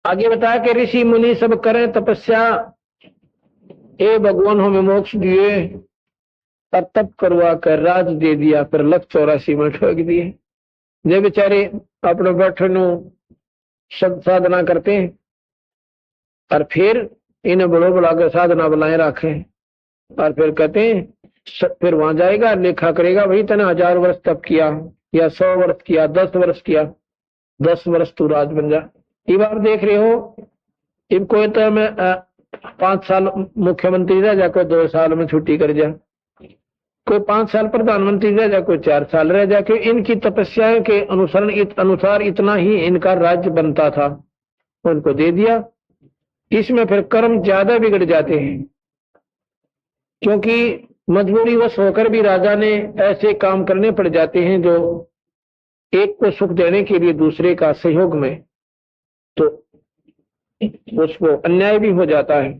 आगे बताया कि ऋषि मुनि सब करें तपस्या, ए भगवान हमें मोक्ष दिए, पर तप करवा कर राज दे दिया, फिर 184 में ठोक दिए। जे बेचारे अपने बैठन सब साधना करते हैं, और फिर इन्हें बड़ो बुलाकर साधना बुलाए रखे, और फिर कहते हैं फिर वहां जाएगा लेखा करेगा, भाई तने 1000 वर्ष तप किया या 100 वर्ष किया, 10 वर्ष किया, 10 वर्ष तू राज बन जा। ये आप देख रहे हो, इनको तो मैं 5 साल मुख्यमंत्री रह जा, कोई 2 साल में छुट्टी कर जा, कोई 5 साल प्रधानमंत्री रह जा, कोई 4 साल रह जा, क्योंकि इनकी तपस्याओं के अनुसार इतना ही इनका राज्य बनता था, उनको दे दिया। इसमें फिर कर्म ज्यादा बिगड़ जाते हैं, क्योंकि मजबूरी वश होकर भी राजा ने ऐसे काम करने पड़ जाते हैं जो एक को सुख देने के लिए दूसरे का सहयोग में, तो उसको अन्याय भी हो जाता है,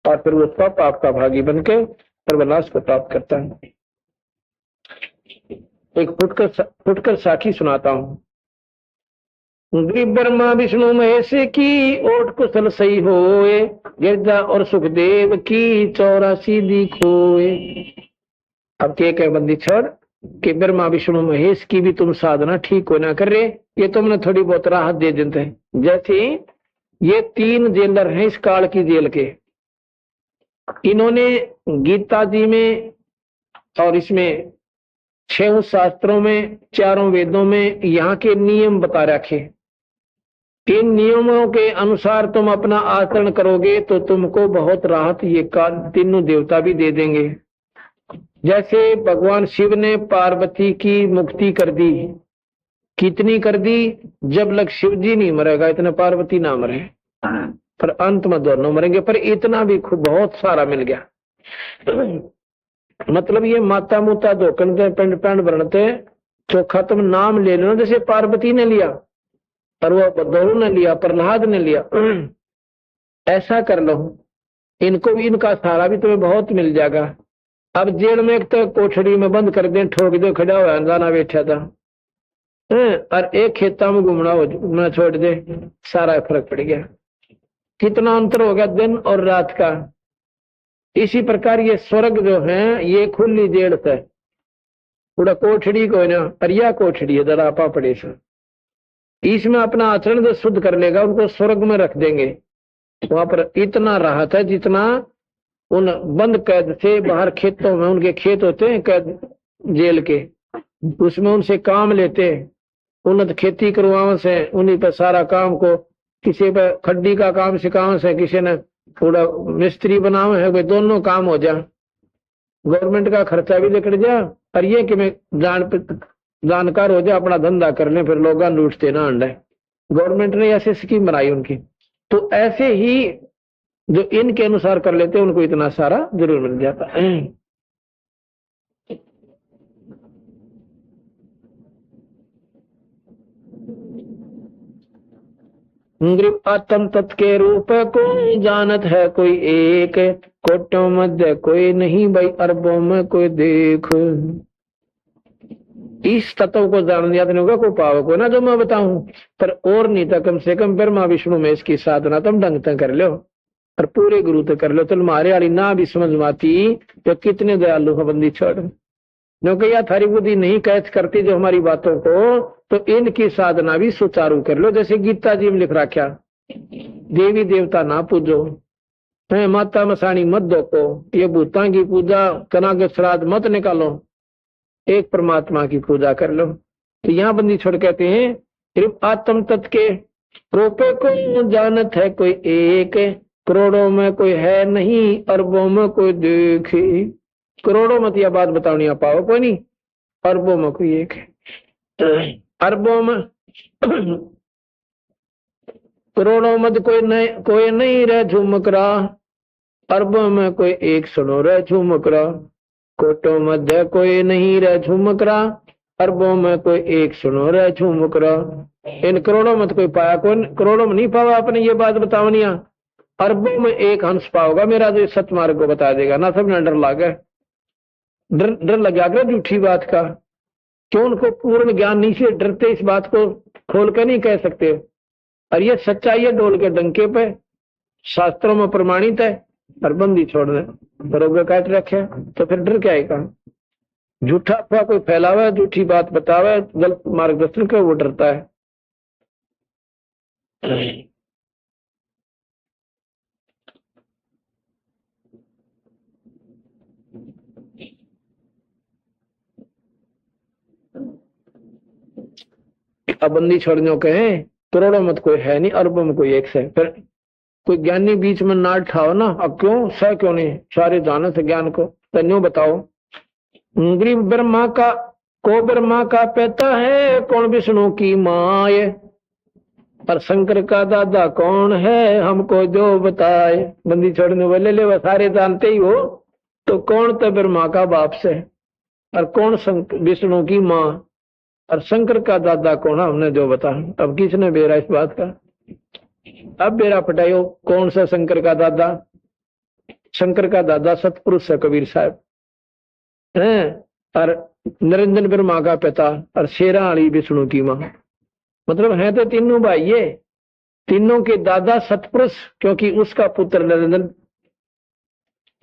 और फिर उसका पाप का भागी बनके सर्वनाश को प्राप्त करता है। एक फुटकर साखी सुनाता हूँ। गरीब ब्रह्मा विष्णु महेश की ओट कुशल सही होए, गिरजा और सुखदेव की 84 दी खोए। अब के बंदी छोड़ कि ब्रह्मा विष्णु महेश की भी तुम साधना ठीक हो ना कर रहे, ये तुमने थोड़ी बहुत राहत दे देते हैं। जैसे ये 3 जेलर हैं इस काल की जेल के, इन्होंने गीता जी में और इसमें 6 शास्त्रों में 4 वेदों में यहाँ के नियम बता रखे। इन नियमों के अनुसार तुम अपना आचरण करोगे तो तुमको बहुत राहत ये काल तीनों देवता भी दे देंगे। जैसे भगवान शिव ने पार्वती की मुक्ति कर दी, कितनी कर दी? जब लग शिव जी नहीं मरेगा इतना पार्वती ना मरे, पर अंत में दोनों मरेंगे, पर इतना भी खूब बहुत सारा मिल गया। मतलब ये माता मुता धोकन दे पिंड पिंड बनते चोखा तुम नाम ले लो, जैसे पार्वती ने लिया और वो दोनों ने लिया, प्रहलाद ने लिया, ऐसा कर लो। इनको भी इनका सहारा भी तुम्हें बहुत मिल जाएगा। अब जेल में एक तो कोठड़ी में बंद कर दे, ठोक दे, खड़ा हुआ जाना बैठा था, और एक खेता में घूमना छोड़ दे, सारा फर्क पड़ गया। कितना अंतर हो गया दिन और रात का। इसी प्रकार ये स्वर्ग जो है ये खुली जेल से पूरा कोठड़ी को ना, परिया कोठड़ी है जरा पड़े से, इसमें अपना आचरण जो शुद्ध कर लेगा उनको स्वर्ग में रख देंगे। वहां पर इतना राहत है जितना उन बंद कैद से बाहर खेतों में, उनके खेत होते हैं कैद जेल के, उसमें उनसे काम लेते, उन्नत खेती करवाओ से, उन्हीं पर सारा काम को, किसी पे खड्डी का काम सिखाओ से, किसी ने थोड़ा मिस्त्री बनाओ है, वे दोनों काम हो जा, गवर्नमेंट का खर्चा भी निकल जा, और ये कि मैं जानकार हो जा, अपना धंधा कर ले, फिर लोग लूटते ना अंडे। गवर्नमेंट ने ऐसी स्कीम बनाई उनकी। तो ऐसे ही जो इनके अनुसार कर लेते उनको इतना सारा जरूर मिल जाता है। आत्म तत्व के रूप को जानत है कोई एक, कोटों मध्य कोई नहीं भाई, अरबों में कोई देख। इस तत्व को जान लिया होगा कोई पाव को ना जो मैं बताऊं, पर और नहीं था कम से कम ब्रह्मा विष्णु में इसकी साधना तुम ढंग तक कर लो और पूरे गुरु तक कर लो। तो मारे वाली ना भी समझ में आती तो कितने दयालु हो बंदी छोड़, क्योंकि यह थारी बुद्धि नहीं कैच करती जो हमारी बातों को, तो इनकी साधना भी सुचारू कर लो। जैसे गीता जी में लिख रखा, देवी देवता ना पूजो, माता मसाणी मत दो, ये भूतां की पूजा कना के श्राद्ध मत निकालो, एक परमात्मा की पूजा कर लो। तो यहाँ बंदी छोड़ कहते हैं सिर्फ आत्म तत्व के रूपे को जानत है कोई एक, करोड़ों में कोई है नहीं, अरबों में कोई देखे। करोड़ों मत यह बात बतानी पाओ कोई नहीं, अरबों में कोई एक है। अरबों में करोड़ों मत कोई नहीं रह झुमकरा, अरबों में कोई एक सुनो रह झुमकरा, कोटों मध्य कोई नहीं रह झुमकरा, अरबों में कोई एक सुनो रह झुमकरा। इन करोड़ों में तो कोई पाया, कौन करोड़ों में नहीं पावा आपने ये बात बताओ नहीं, अरबों में एक हंस पाओगा मेरा जो सतमार्ग को बता देगा ना। सब डर लगे, डर लगा कर झूठी बात का, क्यों उनको पूर्ण ज्ञान नहीं से डरते, इस बात को खोल कर नहीं कह सकते। और ये सच्चाई है डोल के डंके पे, शास्त्रों में प्रमाणित है, और बंदी छोड़ने बरोबर काट रखे, तो फिर डर क्या है? झूठा अफवाह कोई फैलावे, झूठी बात बतावे, गलत मार्गदर्शन का, वो डरता है। अब बंदी छोड़ने को कहे करोड़ों मत कोई है नहीं, अरबों में कोई एक से, फिर कोई ज्ञानी बीच में ना ठाओ ना। अब क्यों सह क्यों नहीं, सारे जाने से ज्ञान को तन्यो बताओ। गरीब ब्रह्मा का पिता है, कौन विष्णु की माए, और शंकर का दादा कौन है, हमको जो बताए। बंदी छोड़ने वाले ले वो सारे जानते ही हो, तो कौन तो ब्रह्मा का बाप से, और कौन विष्णु की माँ, और शंकर का दादा कौन, हमने जो बता। अब किसने बेरा इस बात का? अब बेरा पटायो कौन सा शंकर का दादा? शंकर का दादा सतपुरुष है कबीर साहब हैं, और निरंजन ब्रह्मा का पिता और शेरा वाली विष्णु की माँ। मतलब है तो तीनों भाई ये, तीनों के दादा सतपुरुष, क्योंकि उसका पुत्र निरंजन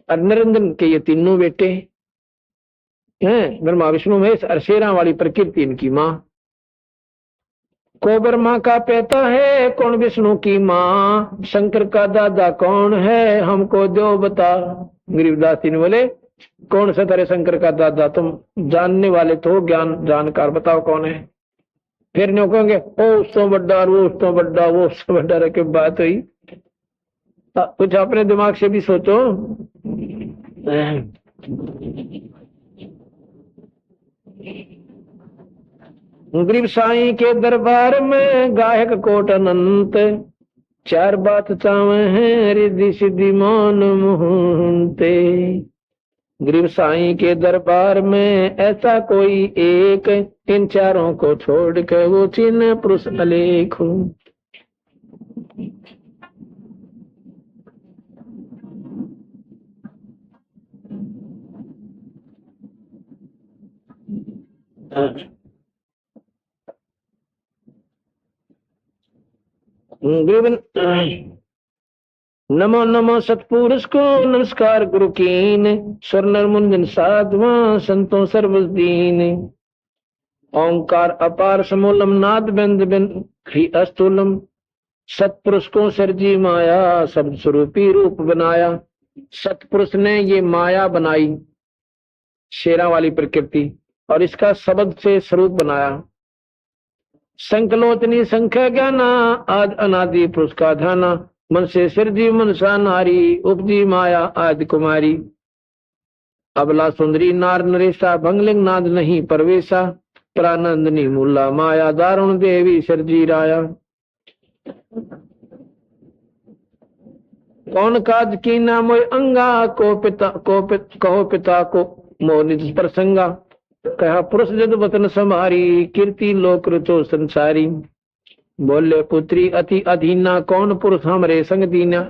और निरंजन के ये तीनों बेटे हैं, ब्रह्मा विष्णु महेश और शेरा वाली प्रकृति इनकी माँ। को ब्रह्मा का पिता है, कौन विष्णु की माँ, शंकर का दादा कौन है, हमको दो बता। गरीबदास जी ने बोले कौन सा तेरे शंकर का दादा, तुम जानने वाले तो ज्ञान जानकार, बताओ कौन है। फिर न्यों कहेंगे ओ उसको बड्डा, वो उसको बड्डा, वो उसको बड्डा, रखे बात हुई। कुछ अपने दिमाग से भी सोचो। गरीब साईं के दरबार में गायक कोट अनंत, चार बात चावे हैं रिद्धि सिद्धि मौन मुहूर्ते। गरीब साईं के दरबार में ऐसा कोई एक, इन चारों को छोड़ के वो चिन्ह पुरुष अलेख। नमो नमो सतपुरुष को नमस्कार गुरु कीन, स्वर्णर मुंजन साधवा संतों सर्वस दीन। ओंकार अपार समूलम नाद बिंद बिंद ही अस्तूलम, सतपुरुष को सरजी माया शब्द स्वरूपी रूप बनाया। सतपुरुष ने ये माया बनाई, शेरा वाली प्रकृति, और इसका शब्द से स्वरूप बनाया। संकलोचनी संख्या ज्ञाना, आद अनादि पुरुष का ध्याना, मन से सिरजी मनसा नारी, उपजी माया आदि कुमारी। अबला सुंदरी नार नरेशा, भंगलिंग नाद नहीं परवेशा, प्रानंदनी मूला माया, दारुण देवी सिरजी राया। कौन काज की ना मोय अंगा, को पिता कहो पिता को मोह निज प्रसंगा। कहा पुरुष जद वतन समारी, कीर्ति लोक रुचो संसारी। बोले पुत्री अति अधीना, कौन पुरुष हमरे संग दीना।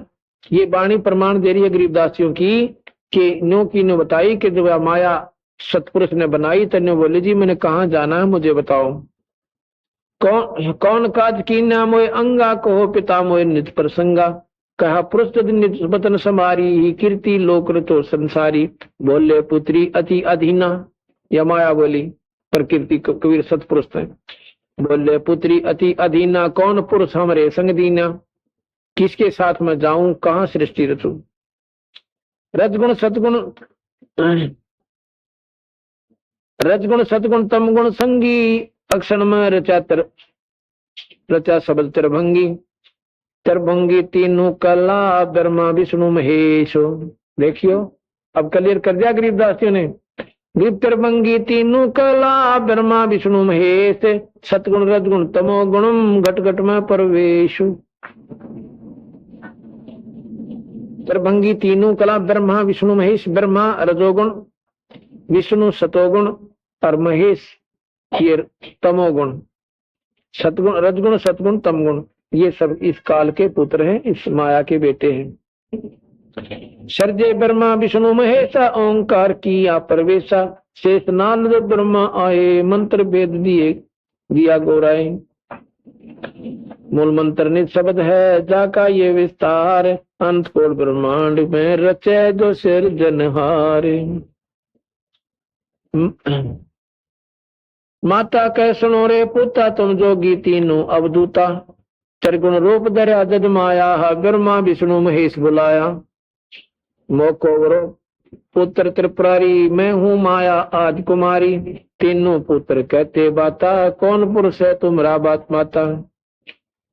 ये वाणी प्रमाण दे रही है गरीबदासियों की, कि नो की ने बताई कि जब माया सतपुरुष ने बनाई तो नो बोले जी मैंने कहाँ जाना है मुझे बताओ। कौन काज की ना मोय अंगा, को पिता मोय निज प्रसंगा। कहा पुरुष जद निज वतन समारी, कीर्ति लोक रुचो संसारी। बोले पुत्री अति अधीना, या माया बोली प्रकृति कबीर सतपुरुष थे। बोले पुत्री अति अधीना, कौन पुरुष हमरे संग दीना। किसके साथ मैं जाऊं, कहां सृष्टि रचूं। रजगुण सतगुण तम गुण संगी, अक्षण में रचा शब्द त्रिभंगी तीनों कला, ब्रह्मा विष्णु महेश। देखियो अब क्लियर कर दिया गरीबदासियों ने। त्रिभंगी तीनों कला, ब्रह्मा विष्णु महेश, सतगुण रजगुण तमो गुणम, घट घट में परवेश। त्रिभंगी तीनों कला, ब्रह्मा विष्णु महेश, ब्रह्मा रजोगुण, विष्णु सतोगुण और महेश ये तमोगुण। सतगुण रजगुण सतगुण तमगुण ये सब इस काल के पुत्र हैं, इस माया के बेटे हैं। सर्जे ब्रह्मा विष्णु महेशा, ओंकार किया परवेशा। शेष नारद ब्रह्मा आए, मंत्र वेद दिया गौराए। मूल मंत्र निज शब्द है, जाका ये विस्तार, अंत कोल ब्रह्मांड में रचे जो सिरजनहार। माता कह सुनो रे पुता, तुम जोगी तीनों अवधूता। त्रिगुण रूप धरा जद माया, ब्रह्मा विष्णु महेश बुलाया। मोको वरो पुत्र त्रिपुरारी, मैं हूँ माया आदि कुमारी। तीनों पुत्र कहते बाता, कौन पुरुष है तुम्हारा बात माता।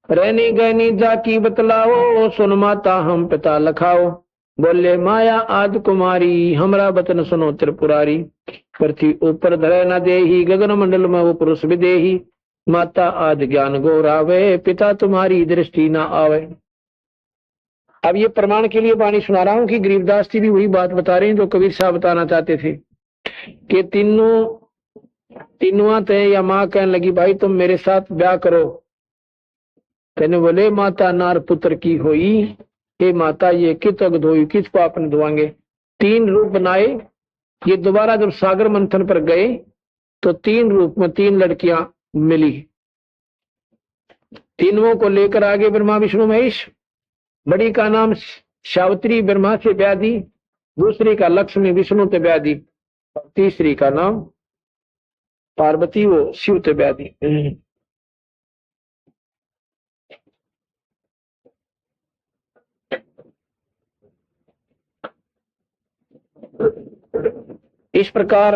रहनी गहनी जाकी बतलाओ, सुन माता हम पिता लखाओ। बोले माया आदि कुमारी, हमरा बतन सुनो त्रिपुरारी। पृथ्वी ऊपर धरे न देही, गगन मंडल में वो पुरुष विदेही। माता आदि ज्ञान गौरावे, पिता तुम्हारी दृष्टि न आवे। अब ये प्रमाण के लिए वाणी सुना रहा हूं कि गरीबदास जी भी वही बात बता रहे हैं जो कबीर साहब बताना चाहते थे, कि तीनों थे या माँ कहने लगी भाई तुम मेरे साथ ब्याह करो। कहने बोले माता नार पुत्र की होई, हे माता ये कित धोई, किस पाप ने धोएंगे। तीन रूप बनाए ये दोबारा जब सागर मंथन पर गए तो 3 रूप में 3 लड़कियां मिली। तीनों को लेकर आगे ब्रह्मा विष्णु महेश। बड़ी का नाम सावित्री, ब्रह्मा से ब्याह दी। दूसरी का लक्ष्मी, विष्णु से ब्याह दी। और तीसरी का नाम पार्वती, वो शिव से ब्याह दी। इस प्रकार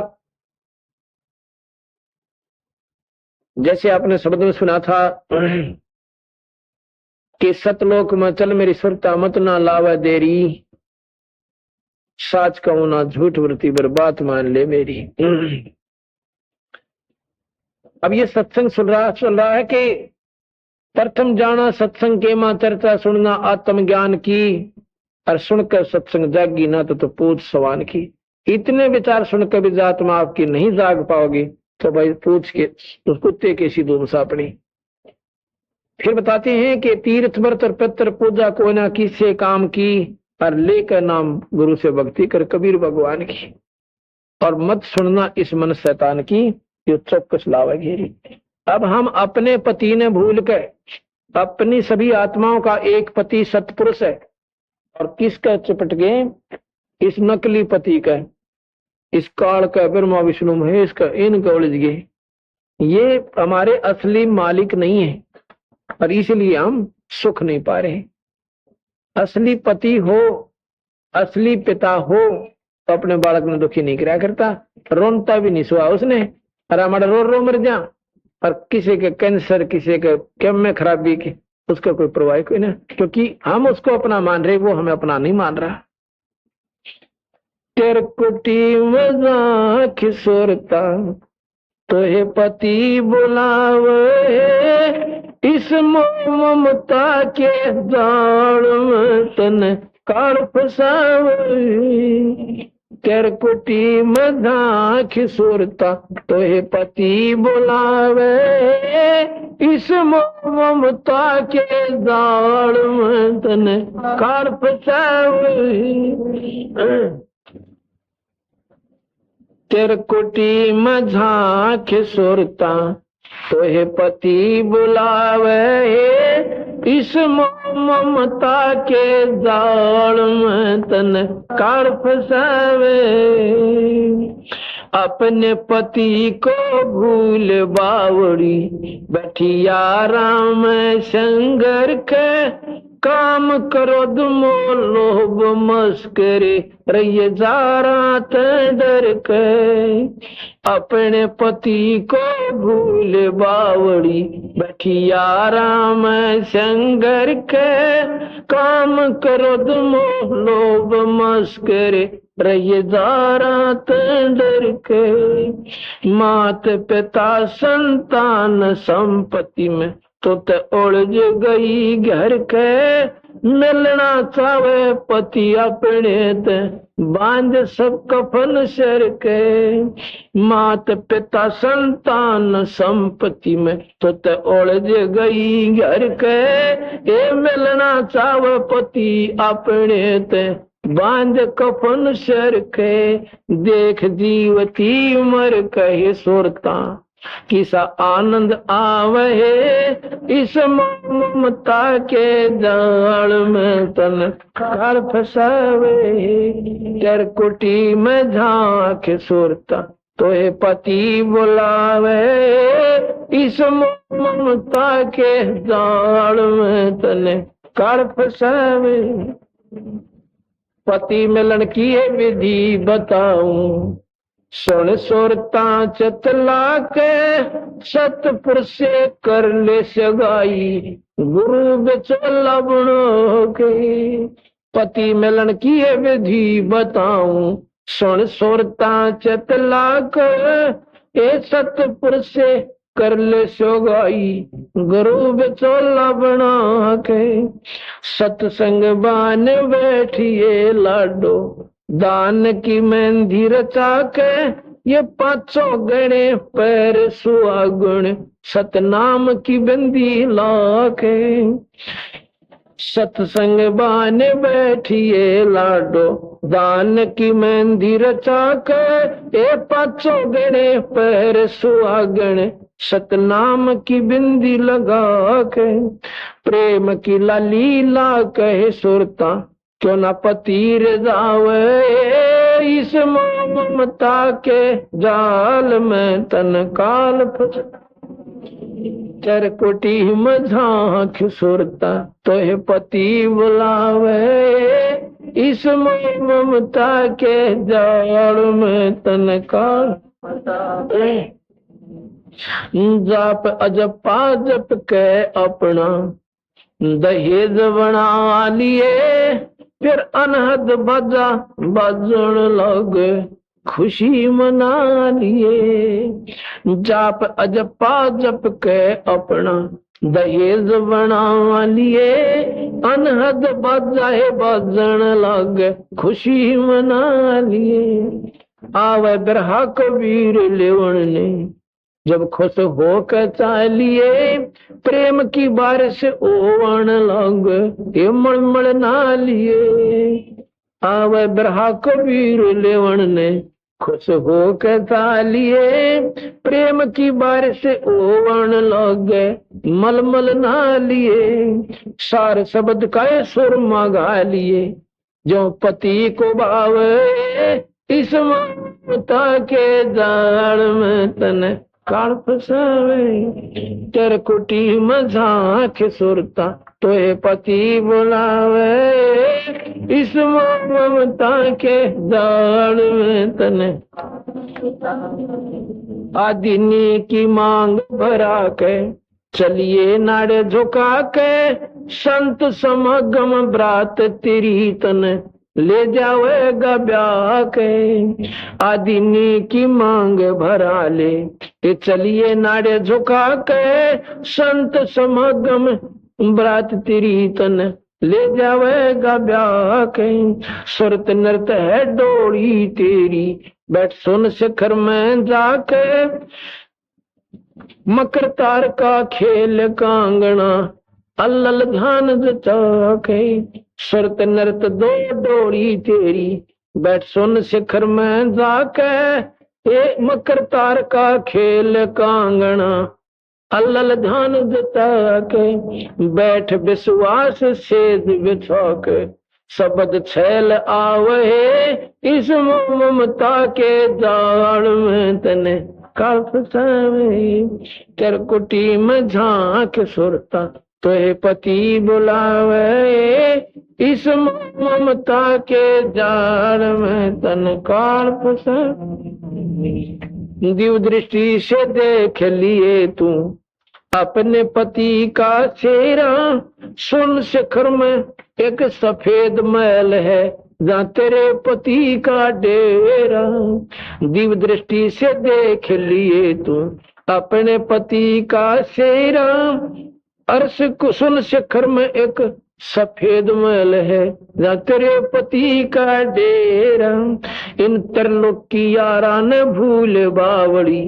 जैसे आपने शब्द में सुना था कि सतलोक में चल मेरी सुरता मत ना लावे देरी, साच कहूं ना झूठ वृत्ति पर बात मान ले मेरी। अब ये सत्संग चल रहा है कि प्रथम जाना सत्संग के मां चर्चा सुनना आत्म ज्ञान की, और सुनकर सत्संग जागी ना तो पूछ सवान की। इतने विचार सुनकर भी आत्मा आपकी नहीं जाग पाओगी तो भाई पूछ के उस कुत्ते के सीधू सापनी। फिर बताते हैं कि तीर्थ व्रत और पितर पूजा को ना किससे काम की, और लेकर नाम गुरु से भक्ति कर कबीर भगवान की। और मत सुनना इस मन शैतान की, जो चौकस लावे घेरी। अब हम अपने पति ने भूल कर अपनी सभी आत्माओं का एक पति सतपुरुष है, और किसका चिपट गए? इस नकली पति का, इस काल का, ब्रह्मा विष्णु महेश का, इनका उलझ गए। ये हमारे असली मालिक नहीं है, और इसलिए हम सुख नहीं पा रहे। असली पति हो, असली पिता हो तो अपने बालक में दुखी नहीं कराया करता, रोनता भी नहीं सुहा उसने। और हमारा रो रो मर जा, और किसी के कैंसर, किसी के केम में खराबी की, उसका कोई परवाह कोई ना, क्योंकि हम उसको अपना मान रहे, वो हमें अपना नहीं मान रहा। तेरकुटी मजा खिसोरता तो हे पति बुलावे, इस ममता के जाल में तन काल फसावे। तेरकुटी मजा खिसोरता तो हे पति बुलावे, इस ममता के जाल में तन काल फसावे। तेरकुटी में झांक सुरता तो हे पति बुलावे, इस ममता के जाल में तन कार फसावे। अपने पति को भूल बावड़ी बैठिया राम संगर के, काम करो दुमो लोभ मस्करे रहिए जारा डर के। अपने पति को भूल बावड़ी बैठिया राम संगर के, काम करो दुमो लोभ मस्करे रहिए जारा डर के। मात पिता संतान संपत्ति में तो उलझ गई घर के, मिलना चावे पति अपने ते बांध सब कफन सर के। मात पिता संतान संपत्ति में तो उलझ गई घर के, ये मिलना चावे पति अपने ते बांध कफन सर के। देख जीवती मर कहे सोरता किसा आनंद आवे, इस ममता के जाल में तन कार फसावे। तेरकुटी में झांक सुरता तो हे पति बुलावे, इस ममता के जाल में तन कार फसावे। पति मिलन की है विधि बताऊं, सुन सुरता चतला के सतपुर से कर ले सगाई, गुरु बिचौला बनो के। पति मिलन की है विधि बताऊं, सुन सुरता चतला के सतपुर से कर ले सगाई, गुरु बिचौला बना के। सत्संग बान बैठिए लाडो, दान की मेहंदी रचा के, ये 500 गणे पैर सुहागुण सतनाम की बंदी लाके। सत्संग बाने बैठिए लाडो, दान की मेहंदी रचा के, ए पाचो गणे पैर सुहागण, सतनाम की बिंदी लगा के, प्रेम की लाली ला कहे सुरता, क्यों ना पति जावे, इस ममता के जाल में तन काल फंस, चरकुटी में झांक सुरता, तो है पति बुलावे, इस ममता के जाल में तन काल जाप अजपा जप के अपना दहेज बना लिए, फिर अनहद बजा बजन लगे, खुशी मना लिए। जाप अजपा जप के अपना दहेज बना लिए, अनहद बजाए बजन लगे, खुशी मना लिए। आवे बिरहा कबीर लेवन ने, जब खुश होकर चालिए, प्रेम की बारिश ओवन लग, ये मलमल ना लिए। आवे बिरहा कबीर लेवन ने, खुश होकर चालिए, प्रेम की बारिश ओवन लग, मलमल ना लिए। सार शब्द का सुर मगा लिए, जो पति को भावे, इस ममता के जाल में तन काल फसावे, चरकुटी में झांक सुरता, तो ये पति बुलावे, इस ममता के जाल में तने आदिनी की मांग भरा के, चलिए नाड़े झुका के, संत समागम ब्रात तेरी तन ले जावेगा ब्याह के। आदिनी की मांग भरा ले, ये चलिए नाड़े झुका के, संत समागम ब्रात तेरी तन ले जावेगा ब्याह के। सुरत नृत है डोरी तेरी, बैठ सुन शिखर में जाके, मकर तार का खेल कांगना, अल्लल ध्यान जचा के। सुरत नृत दो डोरी तेरी, बैठ सुन शिखर में जाके, ए मकर तार का खेल कांगना, अल्लल ध्यान जता के। बैठ विश्वास सेज बिछा के, शब्द छैल आवे, इस ममता के जाल में तने काल फसावे। चरकुटी में झांक सुरता, तो हे पति बुलावे, इस ममता के जाल में तन काल फसावे। दिव दृष्टि से देख लिए तू अपने पति का चेहरा, सुन शिखर में एक सफेद महल है, जहाँ तेरे पति का डेरा। दिव दृष्टि से देख लिए तू अपने पति का चेहरा, अर्श कुसुन शिखर में एक सफेद महल है, जहाँ तेरे पति का डेरा। इन तरलोक की यारा न भूल बावड़ी,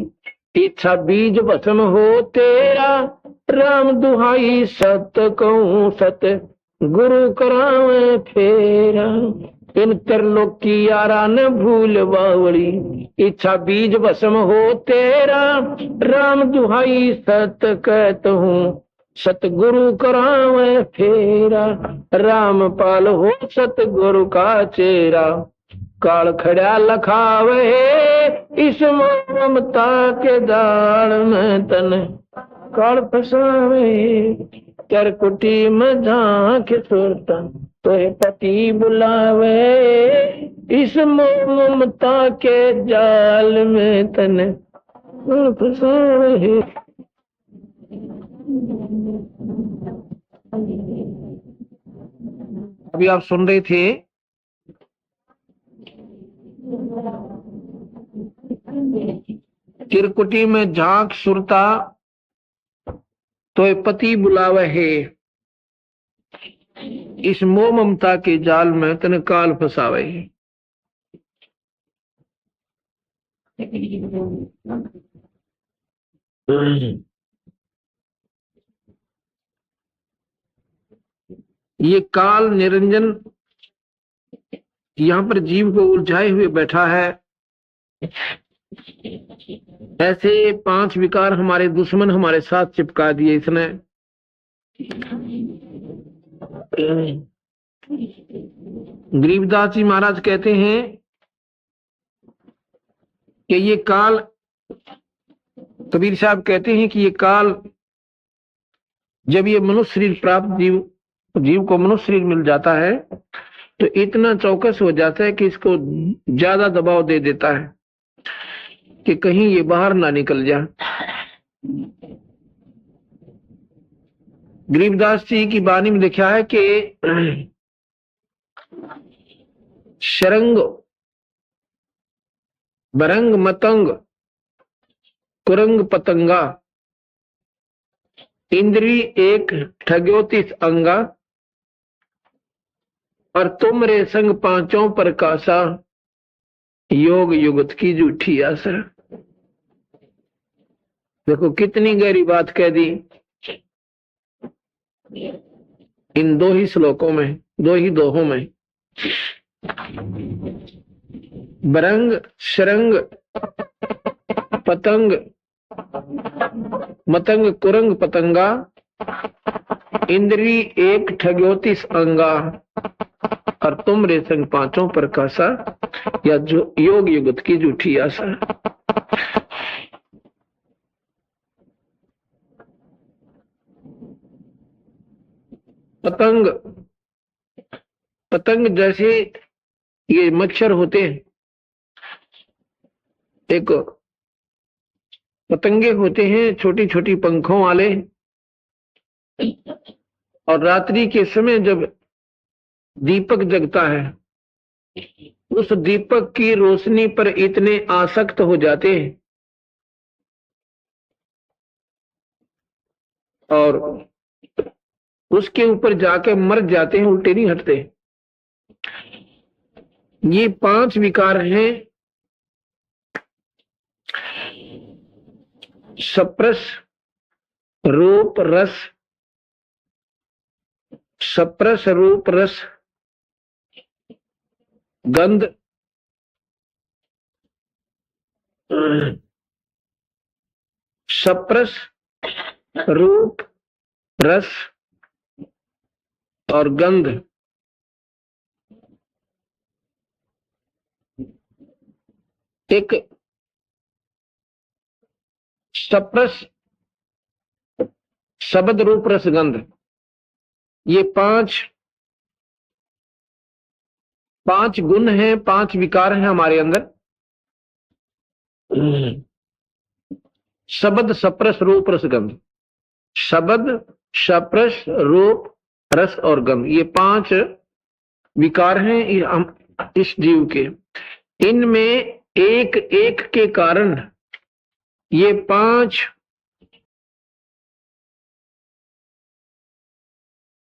इच्छा बीज भस्म हो तेरा। राम दुहाई सत कहूँ सत, गुरु करावे फेरा। इन तरलोक की यारा न भूल बावड़ी, इच्छा बीज भस्म हो तेरा। राम दुहाई सत कहत हूँ, सतगुरु करावे फेरा। राम पाल हो सतगुरु का चेरा, काल खड़ा लखावे, इस ममता के जाल में तन काल फसावे। चरकुटी में झांक सुरता, तो हे पति बुलावे, इस ममता के जाल में तन काल फसावे। अभी आप सुन रहे थे चिरकुटी में झांक सुरता, तो पति बुलावे है, इस मोह ममता के जाल में तन काल फसावे। ये काल निरंजन यहाँ पर जीव को उलझाए हुए बैठा है। ऐसे 5 विकार हमारे दुश्मन हमारे साथ चिपका दिए इसने। गरीबदास जी महाराज कहते हैं कि ये काल, कबीर साहब कहते हैं कि ये काल, जब ये मनुष्य शरीर प्राप्त जीव को मनुष्य शरीर मिल जाता है तो इतना चौकस हो जाता है कि इसको ज्यादा दबाव दे देता है कि कहीं ये बाहर ना निकल जाए। गरीबदास जी की वाणी में लिखा है कि शरंग बरंग मतंग कुरंग पतंगा इंद्री एक ठग्योतिस अंगा और तुम रे संग पांचों प्रकाशा योग युगत की झूठी आशा। देखो कितनी गहरी बात कह दी इन 2 ही श्लोकों में, 2 ही दोहों में। बरंग शरंग पतंग मतंग कुरंग पतंगा इंद्री एक ठग्योतिस अंगा और तुम रे संग पांचों प्रकाशा या जो योग युगत की झूठी आशा। पतंग, पतंग जैसे ये मच्छर होते हैं, एक पतंगे होते हैं छोटी छोटी पंखों वाले, और रात्रि के समय जब दीपक जगता है उस दीपक की रोशनी पर इतने आसक्त हो जाते हैं और उसके ऊपर जाके मर जाते हैं, उल्टे नहीं हटते। ये 5 विकार हैं। सप्रस रूप रस, सप्रस रूप रस गंध, सप्रस रूप रस और गंध। एक सप्रस शब्द रूप रस गंध, ये 5 गुण हैं, 5 विकार हैं हमारे अंदर। शब्द सप्रस रूप रस गंध, शब्द सप्रस रूप रस और गंध, ये 5 विकार हैं इस जीव के। इनमें एक एक के कारण ये 5